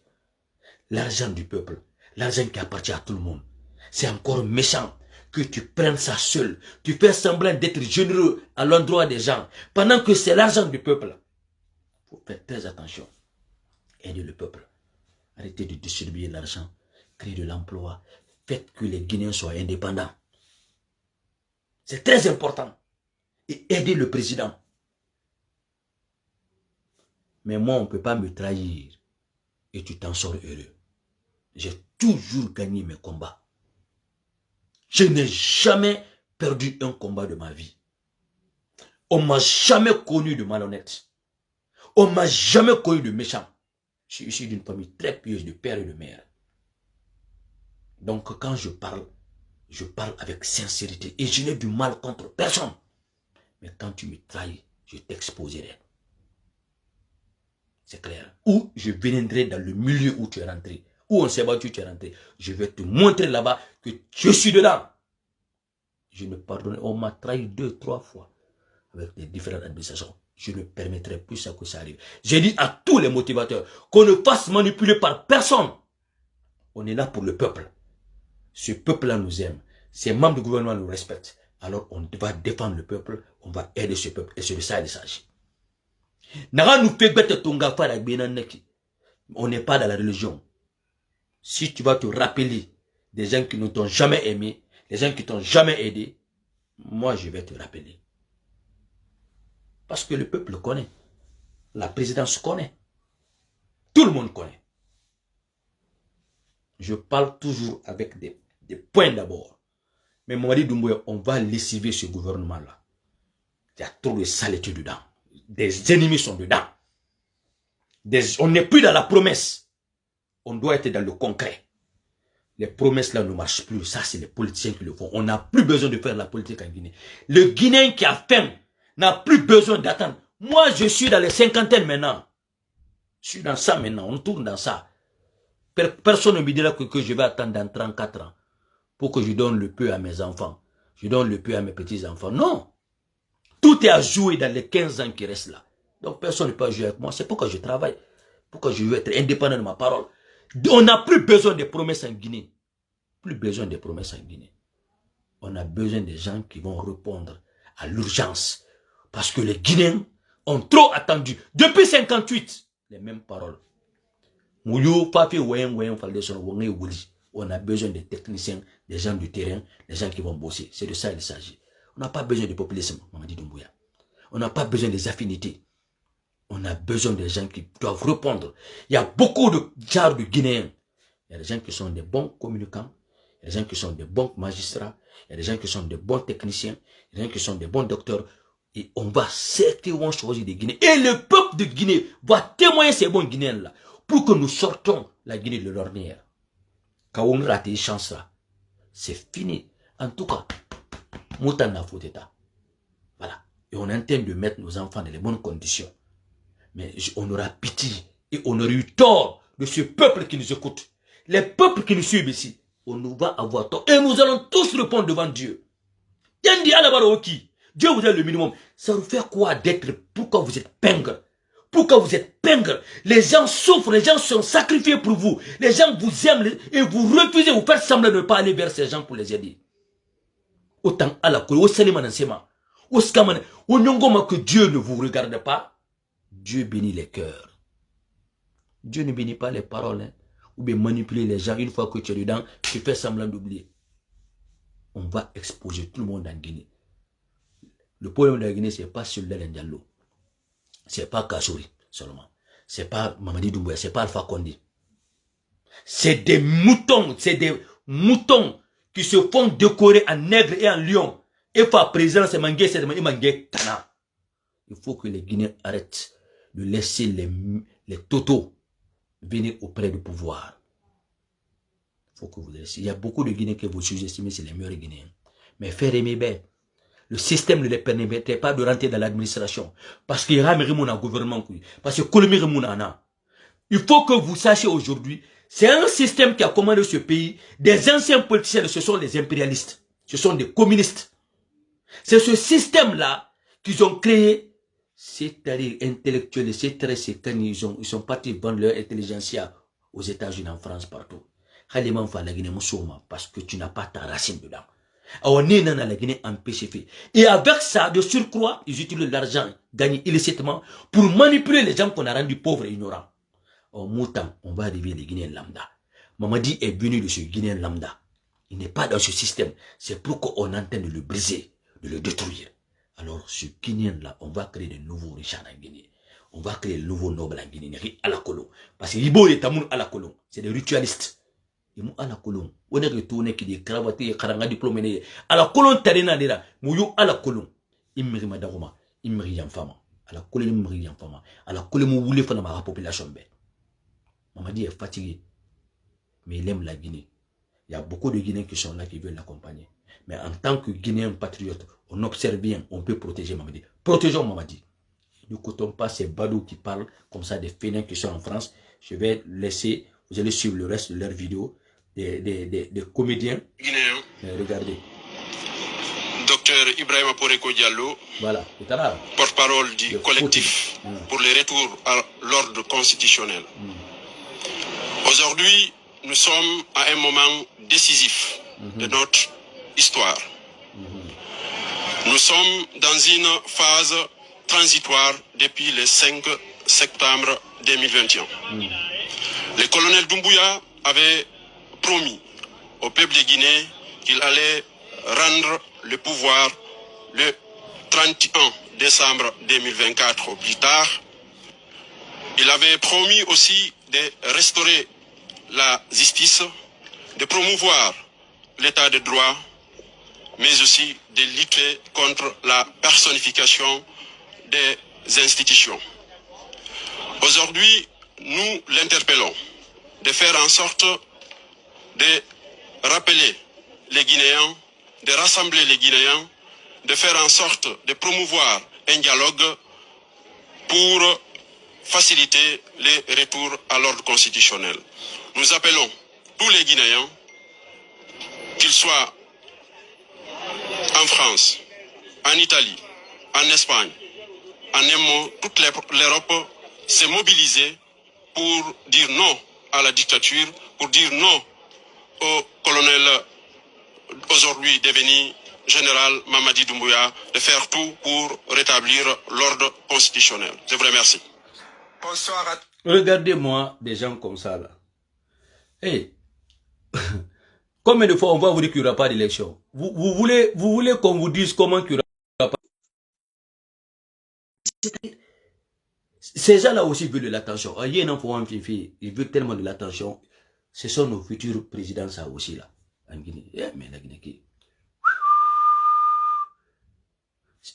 l'argent du peuple, l'argent qui appartient à tout le monde. C'est encore méchant que tu prennes ça seul. Tu fais semblant d'être généreux à l'endroit des gens, pendant que c'est l'argent du peuple. Il faut faire très attention. Aider le peuple. Arrêtez de distribuer l'argent, créer de l'emploi. Faites que les Guinéens soient indépendants. C'est très important. Et aider le président. Mais moi, on ne peut pas me trahir. Et tu t'en sors heureux. J'ai toujours gagné mes combats. Je n'ai jamais perdu un combat de ma vie. On ne m'a jamais connu de malhonnête. On ne m'a jamais connu de méchant. Je suis issu d'une famille très pieuse de père et de mère. Donc quand je parle avec sincérité. Et je n'ai du mal contre personne. Mais quand tu me trahis, je t'exposerai. C'est clair. Ou je viendrai dans le milieu où tu es rentré. Où on s'est battu, tu es rentré. Je vais te montrer là-bas que je suis dedans. Je ne pardonne. On m'a trahi 2, 3 fois avec les différentes administrations. Je ne permettrai plus ça que ça arrive. J'ai dit à tous les motivateurs qu'on ne fasse manipuler par personne. On est là pour le peuple. Ce peuple-là nous aime. Ces membres du gouvernement nous respectent. Alors on va défendre le peuple, on va aider ce peuple. Et c'est de ça qu'il s'agit. On n'est pas dans la religion. Si tu vas te rappeler des gens qui ne t'ont jamais aimé, des gens qui t'ont jamais aidé, moi je vais te rappeler. Parce que le peuple connaît. La présidence connaît. Tout le monde connaît. Je parle toujours avec des points d'abord. Mais Mamadi Doumbouya, on va lessiver ce gouvernement-là. Il y a trop de saleté dedans. Des ennemis sont dedans. On n'est plus dans la promesse. On doit être dans le concret. Les promesses là ne marchent plus. Ça, c'est les politiciens qui le font. On n'a plus besoin de faire la politique en Guinée. Le Guinéen qui a faim n'a plus besoin d'attendre. Moi, je suis dans les cinquantaines maintenant. Je suis dans ça maintenant. On tourne dans ça. Personne ne me dira que je vais attendre dans 34 ans pour que je donne le peu à mes enfants. Je donne le peu à mes petits-enfants. Non. Tout est à jouer dans les 15 ans qui restent là. Donc personne ne peut jouer avec moi. C'est pourquoi je travaille. Pourquoi je veux être indépendant de ma parole. On n'a plus besoin de promesses en Guinée. Plus besoin de promesses en Guinée. On a besoin des gens qui vont répondre à l'urgence. Parce que les Guinéens ont trop attendu. Depuis 58, les mêmes paroles. On a besoin des techniciens, des gens du terrain, des gens qui vont bosser. C'est de ça qu'il s'agit. On n'a pas besoin de populisme, Mamadi Doumbouya. On n'a pas besoin des affinités. On a besoin des gens qui doivent répondre. Il y a beaucoup de genres de Guinéens. Il y a des gens qui sont des bons communicants. Il y a des gens qui sont des bons magistrats. Il y a des gens qui sont des bons techniciens. Il y a des gens qui sont des bons docteurs. Et on va certainement choisir des Guinéens. Et le peuple de Guinée va témoigner ces bons Guinéens-là pour que nous sortons la Guinée de l'ornière. Quand on rate les chances là, c'est fini. En tout cas, Moutana Fouteta. Voilà. Et on intente de mettre nos enfants dans les bonnes conditions. Mais on aura pitié et on aurait eu tort de ce peuple qui nous écoute. Les peuples qui nous suivent ici, on nous va avoir tort. Et nous allons tous répondre devant Dieu. Dieu vous donne le minimum. Ça vous fait quoi d'être? Pourquoi vous êtes pingre? Pourquoi vous êtes pingre? Les gens souffrent, les gens sont sacrifiés pour vous. Les gens vous aiment et vous refusez, vous faites semblant de ne pas aller vers ces gens pour les aider. Autant à la cour, au Sénémanansema, au Skamana, au Nyongoma que Dieu ne vous regarde pas. Dieu bénit les cœurs. Dieu ne bénit pas les paroles. Hein. Ou bien manipuler les gens. Une fois que tu es dedans, tu fais semblant d'oublier. On va exposer tout le monde en Guinée. Le problème de la Guinée, ce n'est pas celui d'Alendalo. Ce n'est pas Kassouri seulement. Ce n'est pas Mamadi Doumbouya. Ce n'est pas Alpha Condé. C'est des moutons. C'est des moutons qui se font décorer en nègre et en lion. Et par président, c'est Mangué, c'est Mangué Tana. Il faut que les Guinéens arrêtent de laisser les totaux venir auprès du pouvoir. Il faut que vous laissiez. Il y a beaucoup de Guinéens que vous sous-estimez, c'est les meilleurs Guinéens. Mais faire aimer, le système ne les permettait pas de rentrer dans l'administration. Parce qu'il y a un gouvernement. Parce que il faut que vous sachiez aujourd'hui, c'est un système qui a commandé ce pays. Des anciens politiciens, ce sont les impérialistes. Ce sont des communistes. C'est ce système-là qu'ils ont créé. C'est-à-dire intellectuels, c'est quand ils sont partis vendre leur intelligentsia aux États-Unis, en France, partout. Parce que tu n'as pas ta racine dedans. On est dans la Guinée empêché. Et avec ça, de surcroît, ils utilisent l'argent gagné illicitement pour manipuler les gens qu'on a rendus pauvres et ignorants. En moutant, on va arriver les Guinéens lambda. Mamadi est venu de ce Guinéen lambda. Il n'est pas dans ce système. C'est pourquoi on est en train de le briser, de le détruire. Alors, ce Guinéen-là, on va créer de nouveaux riches en Guinée. On va créer de nouveaux nobles en Guinée, à la colon. Parce que Ibo et Tamoun à la colon, c'est des ritualistes. Ils sont à la colon. On est retourné qui est cravaté, karanga diplômé. À la colon, tarena là, mouyo à la colon. Immeri madagoma, immeri yamfama. À la colon, immeri yamfama. À la colon, mou voulez faire ma population. Mamadi est fatigué. Mais il aime la Guinée. Il y a beaucoup de Guinéens qui sont là qui veulent l'accompagner. Mais en tant que Guinéen patriote, on observe bien, on peut protéger Mamadi. Protégeons Mamadi. N'écoutons pas ces badauds qui parlent comme ça, des fainéants qui sont en France. Je vais laisser, vous allez suivre le reste de leurs vidéos, des comédiens. Regardez. Dr Ibrahima Poreko Diallo, voilà, porte-parole du collectif pour le retour à l'ordre constitutionnel. Aujourd'hui, nous sommes à un moment décisif de notre histoire. Nous sommes dans une phase transitoire depuis le 5 septembre 2021. Le colonel Doumbouya avait promis au peuple de Guinée qu'il allait rendre le pouvoir le 31 décembre 2024 au plus tard. Il avait promis aussi de restaurer la justice, de promouvoir l'état de droit, mais aussi de lutter contre la personnification des institutions. Aujourd'hui, nous l'interpellons de faire en sorte de rappeler les Guinéens, de rassembler les Guinéens, de faire en sorte de promouvoir un dialogue pour faciliter les retours à l'ordre constitutionnel. Nous appelons tous les Guinéens, qu'ils soient en France, en Italie, en Espagne, en un mot, toute l'Europe s'est mobilisée pour dire non à la dictature, pour dire non au colonel aujourd'hui devenu général Mamadi Doumbouya, de faire tout pour rétablir l'ordre constitutionnel. Je vous remercie. Bonsoir à... Regardez-moi des gens comme ça là. Hey. Combien de fois on va vous dire qu'il n'y aura pas d'élection? Vous voulez qu'on vous dise comment qu'il n'y aura pas. Ces gens-là aussi veulent de l'attention. Ils veulent tellement de l'attention. Ce sont nos futurs présidents, ça aussi là. En Guinée. Mais la Guinée qui...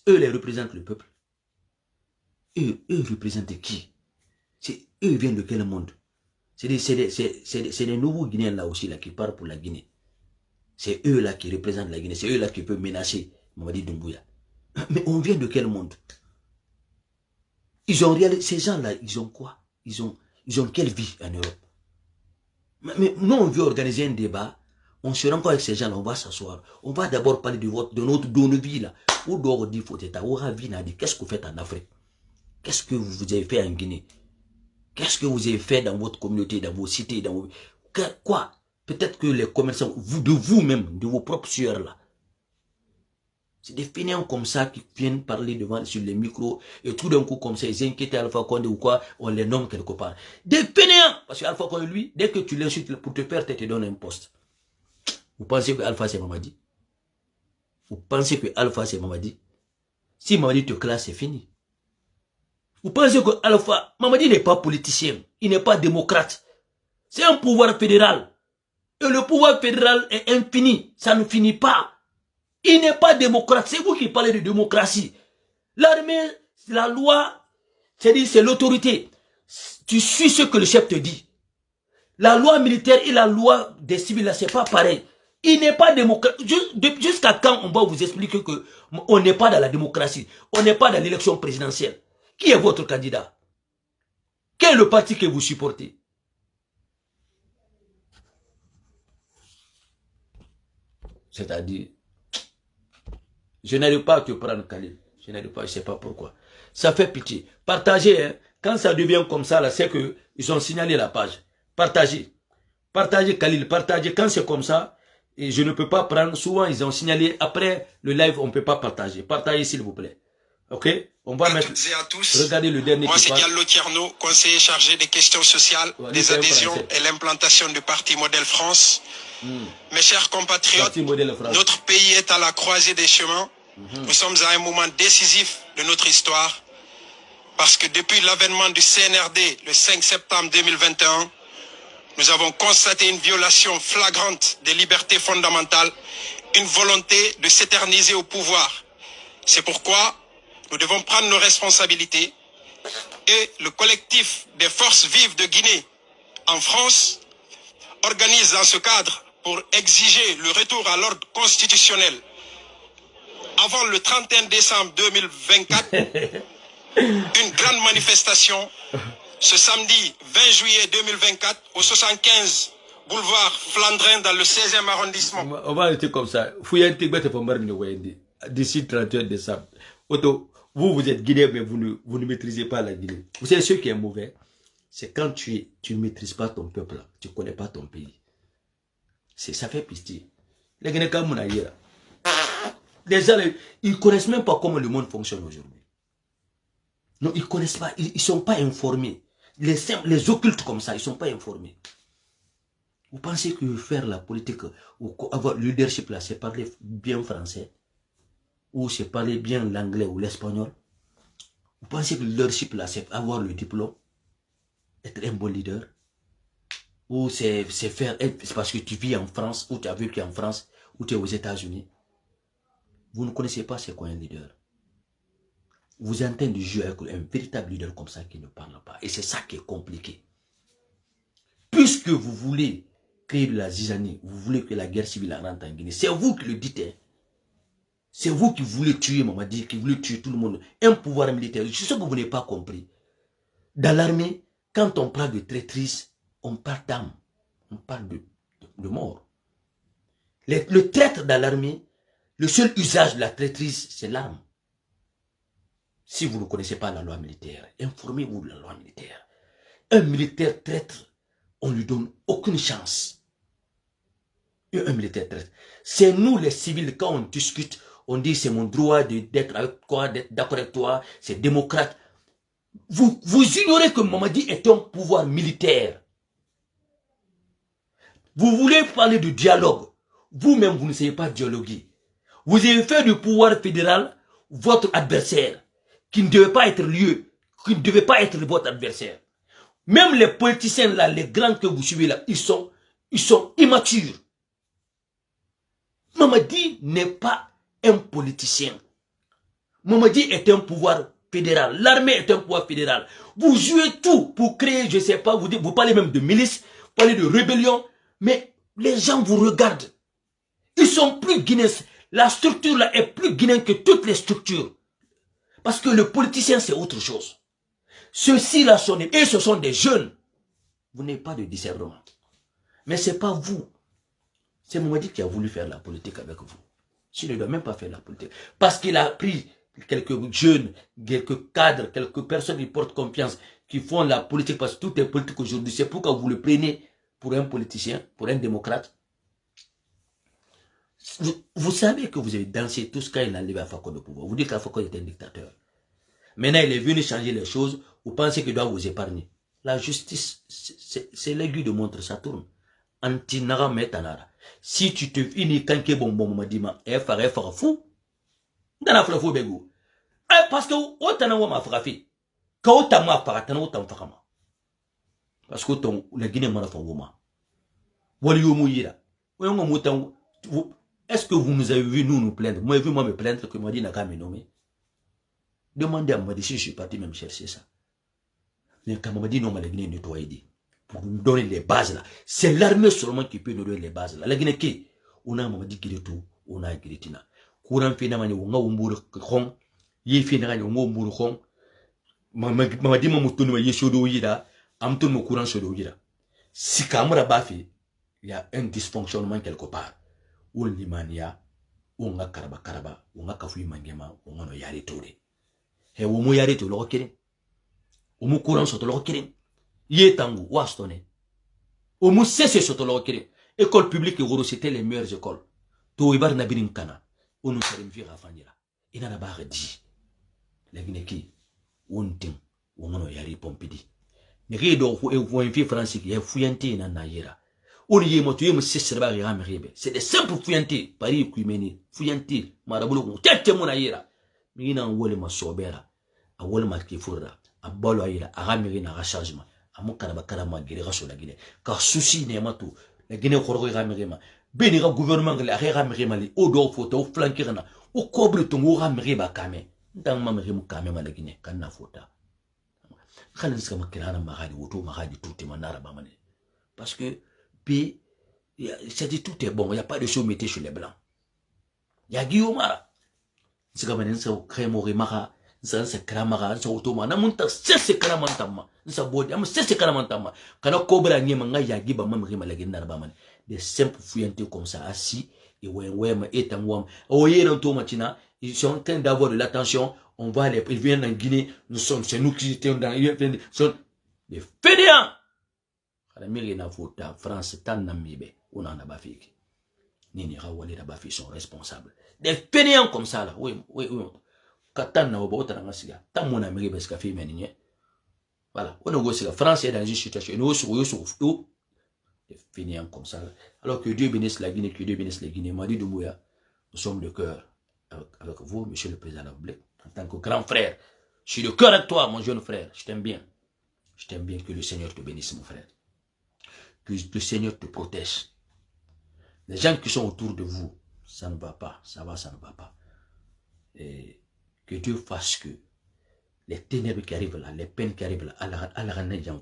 Eux les représentent le peuple. Eux représentent qui? Eux viennent de quel monde? C'est des nouveaux Guinéens là aussi là qui parlent pour la Guinée. C'est eux là qui représentent la Guinée. C'est eux là qui peuvent menacer Mamadi Doumbouya. Mais on vient de quel monde? Ils ont réalisé, ces gens-là, ils ont quoi? Ils ont quelle vie en Europe? Mais nous, on veut organiser un débat. On se rencontre avec ces gens-là, on va s'asseoir. On va d'abord parler de nos vies là. Ou d'or dit faut être qu'est-ce que vous faites en Afrique? Qu'est-ce que vous avez fait en Guinée? Qu'est-ce que vous avez fait dans votre communauté, dans vos cités, dans vos... Quoi? Peut-être que les commerçants, de vous-même, de vos propres sueurs là. C'est des fainéants comme ça qui viennent parler devant sur les micros et tout d'un coup comme ça, ils inquiètent Alpha Condé ou quoi, on les nomme quelque part. Des fainéants! Parce que Alpha Condé, lui, dès que tu l'insultes pour te faire, te donne un poste. Vous pensez que Alpha c'est Mamadi? Vous pensez que Alpha c'est Mamadi? Si Mamadi te classe, c'est fini. Vous pensez que Alpha, Mamadi n'est pas politicien, il n'est pas démocrate. C'est un pouvoir fédéral. Et le pouvoir fédéral est infini, ça ne finit pas. Il n'est pas démocrate, c'est vous qui parlez de démocratie. L'armée, la loi, c'est l'autorité. Tu suis ce que le chef te dit. La loi militaire et la loi des civils, là, c'est pas pareil. Il n'est pas démocrate. Jusqu'à quand on va vous expliquer que on n'est pas dans la démocratie, on n'est pas dans l'élection présidentielle? Qui est votre candidat? Quel est le parti que vous supportez? C'est-à-dire, je n'arrive pas à te prendre, Khalil. Je n'arrive pas, je ne sais pas pourquoi. Ça fait pitié. Partagez, hein. Quand ça devient comme ça, là, c'est que ils ont signalé la page. Partagez. Partagez, Khalil, partagez. Quand c'est comme ça, et je ne peux pas prendre. Souvent, ils ont signalé. Après le live, on ne peut pas partager. Partagez, s'il vous plaît. Ok? On va mettre. À tous. Regardez le dernier. Moi, c'est Diallo Tierno, conseiller chargé des questions sociales, des adhésions et l'implantation du Parti Modèle France. Mes chers compatriotes, notre pays est à la croisée des chemins. Nous sommes à un moment décisif de notre histoire parce que depuis l'avènement du CNRD le 5 septembre 2021, nous avons constaté une violation flagrante des libertés fondamentales, une volonté de s'éterniser au pouvoir. C'est pourquoi nous devons prendre nos responsabilités et le collectif des forces vives de Guinée en France organise dans ce cadre pour exiger le retour à l'ordre constitutionnel avant le 31 décembre 2024, une grande manifestation ce samedi 20 juillet 2024 au 75 boulevard Flandrin dans le 16e arrondissement. On va arrêter comme ça. d'ici 31 décembre. Vous êtes Guinéen, mais vous ne maîtrisez pas la Guinée. Vous savez ce qui est mauvais? C'est quand tu ne maîtrises pas ton peuple, tu ne connais pas ton pays. Ça fait pitié. Les Guinéens, comme on a hier, les gens, ils ne connaissent même pas comment le monde fonctionne aujourd'hui. Non, ils ne connaissent pas, ils ne sont pas informés. Les occultes comme ça, ils ne sont pas informés. Vous pensez que faire la politique ou avoir le leadership là, c'est parler bien français? Ou c'est parler bien l'anglais ou l'espagnol? Vous pensez que le leadership là, c'est avoir le diplôme? Être un bon leader? Ou c'est parce que tu vis en France, ou tu as vécu en France, ou tu es aux États-Unis? Vous ne connaissez pas c'est quoi un leader. Vous êtes en train de jouer avec un véritable leader comme ça qui ne parle pas. Et c'est ça qui est compliqué. Puisque vous voulez créer de la zizanie, vous voulez que la guerre civile rentre en Guinée, c'est vous qui le dites. Hein. C'est vous qui voulez tuer Mamadi, qui voulez tuer tout le monde. Un pouvoir militaire, c'est ce que vous n'avez pas compris. Dans l'armée, quand on parle de traîtrise, on parle d'âme, on parle de mort. Le traître dans l'armée, le seul usage de la traîtrise, c'est l'arme. Si vous ne connaissez pas la loi militaire, informez-vous de la loi militaire. Un militaire traître, on ne lui donne aucune chance. Un militaire traître. C'est nous les civils, quand on discute, on dit c'est mon droit d'être avec toi, d'être d'accord avec toi, c'est démocrate. Vous ignorez que Mamadi est un pouvoir militaire. Vous voulez parler de dialogue. Vous-même, vous ne savez pas dialoguer. Vous avez fait du pouvoir fédéral votre adversaire, qui ne devait pas être qui ne devait pas être votre adversaire. Même les politiciens là, les grands que vous suivez là, ils sont immatures. Mamadi n'est pas un politicien. Mamadi est un pouvoir fédéral. L'armée est un pouvoir fédéral. Vous jouez tout pour créer, je ne sais pas, vous parlez même de milice, vous parlez de rébellion, mais les gens vous regardent. Ils sont plus guinéens. La structure là est plus guinéenne que toutes les structures. Parce que le politicien c'est autre chose. Ceux-ci là sont et ce sont des jeunes. Vous n'avez pas de discernement. Mais ce n'est pas vous. C'est Mamadi qui a voulu faire la politique avec vous. S'il ne doit même pas faire la politique. Parce qu'il a pris quelques jeunes, quelques cadres, quelques personnes qui portent confiance, qui font la politique, parce que tout est politique aujourd'hui. C'est pourquoi vous le prenez pour un politicien, pour un démocrate. Vous savez que vous avez dansé tout ce quand il a enlevé Afako de pouvoir. Vous dites qu'Afako est un dictateur. Maintenant, il est venu changer les choses. Vous pensez qu'il doit vous épargner. La justice, c'est l'aiguille de montre, ça tourne. Antinara metanara. Si tu te finis quand tu es bon madima, fera fou. Dans la fou bego. Parce que autant ma frafi. Quand autant ma paratana autant fakama. Parce que la Guinée m'a fait woma. Wali yomouyira. Est-ce que vous nous avez vu nous plaindre? Moi, j'ai vu moi me plaindre que Mamadi n'a qu'à me nommer. Demandez à Mamadi si je suis parti même chercher ça. Mais quand Mamadi non, la Guinée nettoyée. Pour nous donner les bases là. C'est l'armée seulement qui peut nous donner les bases là. La Guinée qui? On a Mamadi qui est tout, on a Guiritina. Courant finalement, on a Umbour Kong, Ye finalement, on a Umbour Kong. Mamadi Mamoutoun, Yeshodo Yida, Amtoun Mokuran Shodo Yida. Si Kamara Bafi, il y a un dysfonctionnement quelque part. Ou l'imania, ou on a Karaba, ou on a Kafoui Mangema, ou on a Yari Touré. Et ou mou Yari Touré, ou mou Courant Sotolo Yé Tangu, ou Astone. Ou mou Sese Sotolo École publique et c'était les meilleures écoles. To Ibar Nabirin Kana, ou nous sommes vivre à Fanira. Il n'a pas dit. La Guinée, ou un ting, ou on a Yari Pompidi. Mais Rido, ou un vieux français qui est fouillanté dans Naïra. C'est des simples fouillantés. Paris Kumeni, fouillantés, Maraboulou, tête mon aïra. Mina wole ma sobera, a wole ma kifura, a bolo aïra, a ramirina à chargement, a mon karabakarama, guérira sur la Guinée. Car souci n'est ma tout, la Guinée Khoroi ramirima. Bénira gouvernement, la ramirima, au dos photo, au flanquerna, au cobre ton ou ramiriba kame. Dans ma mérimu kame ma la Guinée, kana fota. Khalinska makirana mahadi, ou tout mahadi tout et manara bamane. Parce que, puis, c'est-à-dire tout est bon, il n'y a pas de choses mettez chez les blancs. Il y a Guillaume Mara. C'est comme un crémori mara, c'est cramara, c'est automa, namunta, c'est cramantama, c'est body, c'est cramantama. Quand on cobra niemanga yagiba mamrima la guinara baman. Des simples fouillantés comme ça, assis, et ouais, et tangwam, oyer en tomatina, Ils sont en train d'avoir de l'attention. On va les... Ils viennent en Guinée. C'est nous qui étions dans... Ils sont des fainéants. France, on en a bafé. Nini Rawale da bafé sont responsables. Des fainéants comme ça là. Oui. Katan na obo otana ngasiga. Tant mon ami parce qu'a fait meninye. Voilà. On a aussi la France est dans une situation. Nous sommes des fainéants comme ça. Alors que Dieu bénisse la Guinée, que Dieu bénisse les Guinéens. Madi Doumbouya, nous sommes de cœur avec vous, monsieur le président Blake, en tant que grand frère. Je suis de cœur avec toi, mon jeune frère. Je t'aime bien. Je t'aime bien. Que le Seigneur te bénisse, mon frère. Que le Seigneur te protège. Les gens qui sont autour de vous, ça ne va pas. Ça va, ça ne va pas. Et que Dieu fasse que les ténèbres qui arrivent là, les peines qui arrivent là, Allah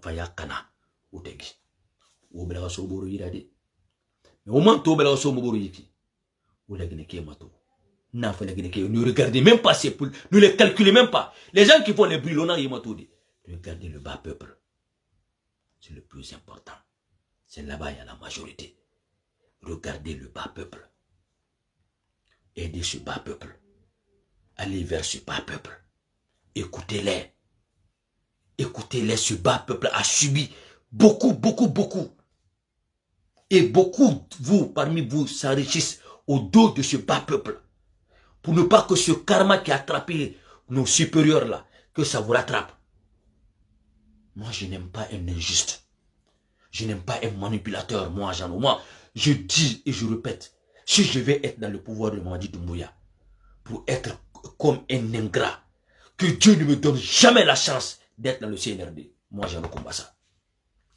faya kana utegi. Ou bela so boro yirade. Mais au moment où bela so boro yiki, ou la Guinée qui mato. Na fa la Guinée qui ne regardez même pas ces poules, ne les calculez même pas. Les gens qui font les brûlons yamato dit. Regardez le bas peuple. C'est le plus important. C'est là-bas il y a la majorité. Regardez le bas peuple. Aidez ce bas peuple. Allez vers ce bas peuple. Écoutez-les. Écoutez-les, ce bas peuple a subi beaucoup. Et beaucoup, parmi vous, s'enrichissent au dos de ce bas peuple. Pour ne pas que ce karma qui a attrapé nos supérieurs là, que ça vous rattrape. Moi, je n'aime pas un injuste. Je n'aime pas un manipulateur, moi, Jean. Moi, je dis et je répète, si je vais être dans le pouvoir de Mamadi Doumbouya, pour être comme un ingrat, que Dieu ne me donne jamais la chance d'être dans le CNRD, moi, j'en combat ça.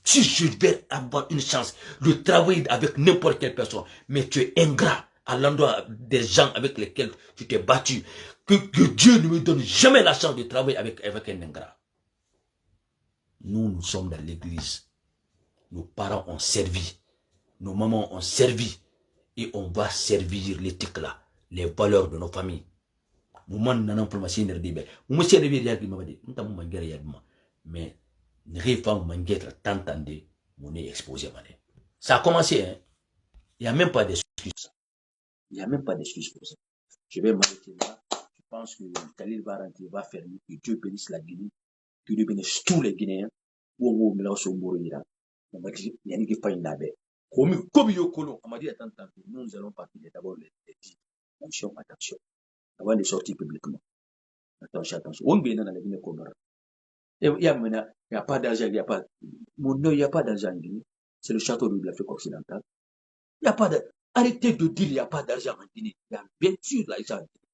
Si je vais avoir une chance de travailler avec n'importe quelle personne, mais tu es ingrat à l'endroit des gens avec lesquels tu t'es battu, que Dieu ne me donne jamais la chance de travailler avec un ingrat. Nous sommes dans l'église. Nos parents ont servi. Nos mamans ont servi. Et on va servir l'éthique là, les valeurs de nos familles. Mais ça a commencé, hein. Il n'y a même pas d'excuses. Il n'y a même pas d'excuses pour ça. Je vais m'arrêter là. Je pense que Khalil va rentrer, va fermer, que Dieu bénisse la Guinée, que Dieu bénisse tous les Guinéens. Comme nous allons partir d'abord les dire. Attention. Avant de sortir publiquement. Attention. Il n'y a pas d'argent, il n'y a pas. Mon Dieu, il n'y a pas d'argent en Guinée. C'est le château de l'Afrique occidentale. Il n'y a pas de. Arrêtez de dire qu'il n'y a pas d'argent en Guinée. Il y a bien sûr l'argent en Guinée.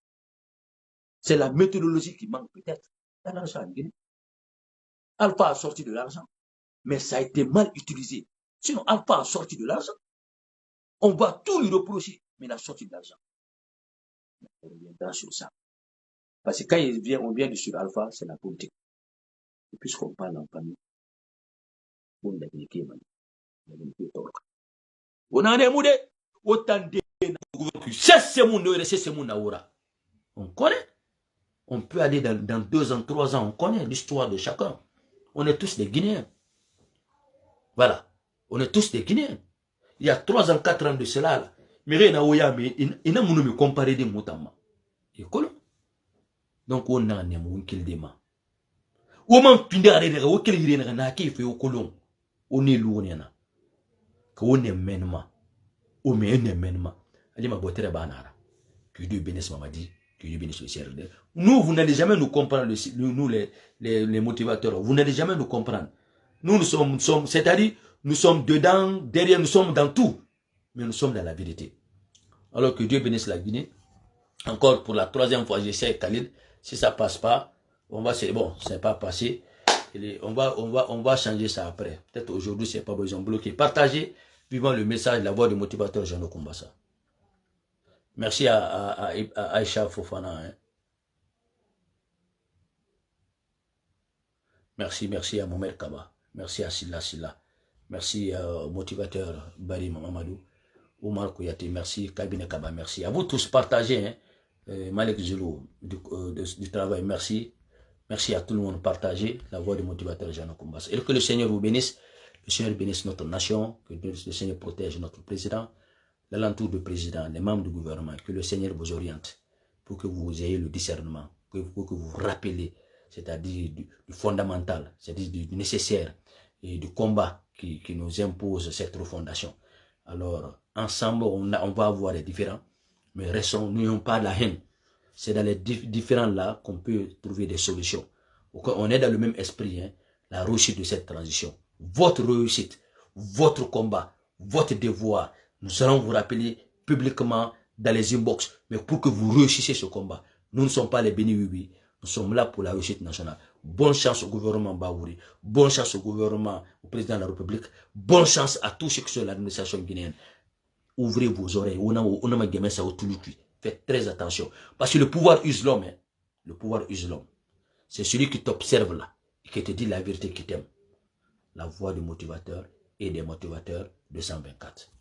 C'est la méthodologie qui manque peut-être. Il y a l'argent en Guinée. Alpha a sorti de l'argent, mais ça a été mal utilisé. Sinon, Alpha a sorti de l'argent. On va tout lui reprocher, mais il a sorti de l'argent. On reviendra sur ça. Parce que quand on vient de sur Alpha, c'est la politique. Et puisqu'on parle en famille, on a gagné. On a démoudé. Autant de on connaît. On peut aller dans 2 ans, 3 ans, on connaît l'histoire de chacun. On est tous des Guinéens. Voilà. On est tous des Guinéens. Il y a 3 ans, 4 ans de cela, là. Mais il n'a pas me comparer des moutams. Donc, on a un émoun qu'il déma. Au moins, on est loin. On est mènement. On est mènement. Que Dieu bénisse Mamadi. Que Dieu bénisse le CRD. Nous, vous n'allez jamais nous comprendre, nous les motivateurs. Vous n'allez jamais nous comprendre. Nous sommes c'est-à-dire, nous sommes dedans, derrière, nous sommes dans tout. Mais nous sommes dans la vérité. Alors que Dieu bénisse la Guinée. Encore pour la 3e fois, j'essaie Khalil. Si ça passe pas, on va, c'est bon, c'est pas passé. On va changer ça après. Peut-être aujourd'hui, c'est pas besoin de bloquer. Partagez, vivant le message, la voix du motivateur Jean Okumbassa. Merci à Aïcha Fofana. Hein. Merci à Mohamed Kaba. Merci à Silla. Merci au motivateur Bari Mamadou. Omar Kouyaté, merci. Kabine Kaba, merci. À vous tous, partagez. Hein. Malek Zulou du travail, merci. Merci à tout le monde, partagez la voix du motivateur Jean Okumbassa. Et que le Seigneur vous bénisse. Le Seigneur bénisse notre nation. Que le Seigneur protège notre président, l'alentour du président, les membres du gouvernement. Que le Seigneur vous oriente pour que vous ayez le discernement, pour que vous vous rappelez, c'est-à-dire du fondamental, c'est-à-dire du nécessaire et du combat qui nous impose cette refondation. Alors, ensemble, on va avoir des différends, mais restons, n'ayons pas de la haine. C'est dans les différends-là qu'on peut trouver des solutions. On est dans le même esprit, hein, la réussite de cette transition. Votre réussite, votre combat, votre devoir, nous allons vous rappeler publiquement dans les inbox, mais pour que vous réussissiez ce combat. Nous ne sommes pas les béni-oui, nous sommes là pour la réussite nationale. Bonne chance au gouvernement Bahouri, bonne chance au gouvernement, au président de la République, bonne chance à tous ceux qui sont de l'administration guinéenne. Ouvrez vos oreilles, faites très attention, parce que le pouvoir use l'homme, hein. Le pouvoir use l'homme. C'est celui qui t'observe là, et qui te dit la vérité, qui t'aime. La voix du motivateur et des motivateurs 224.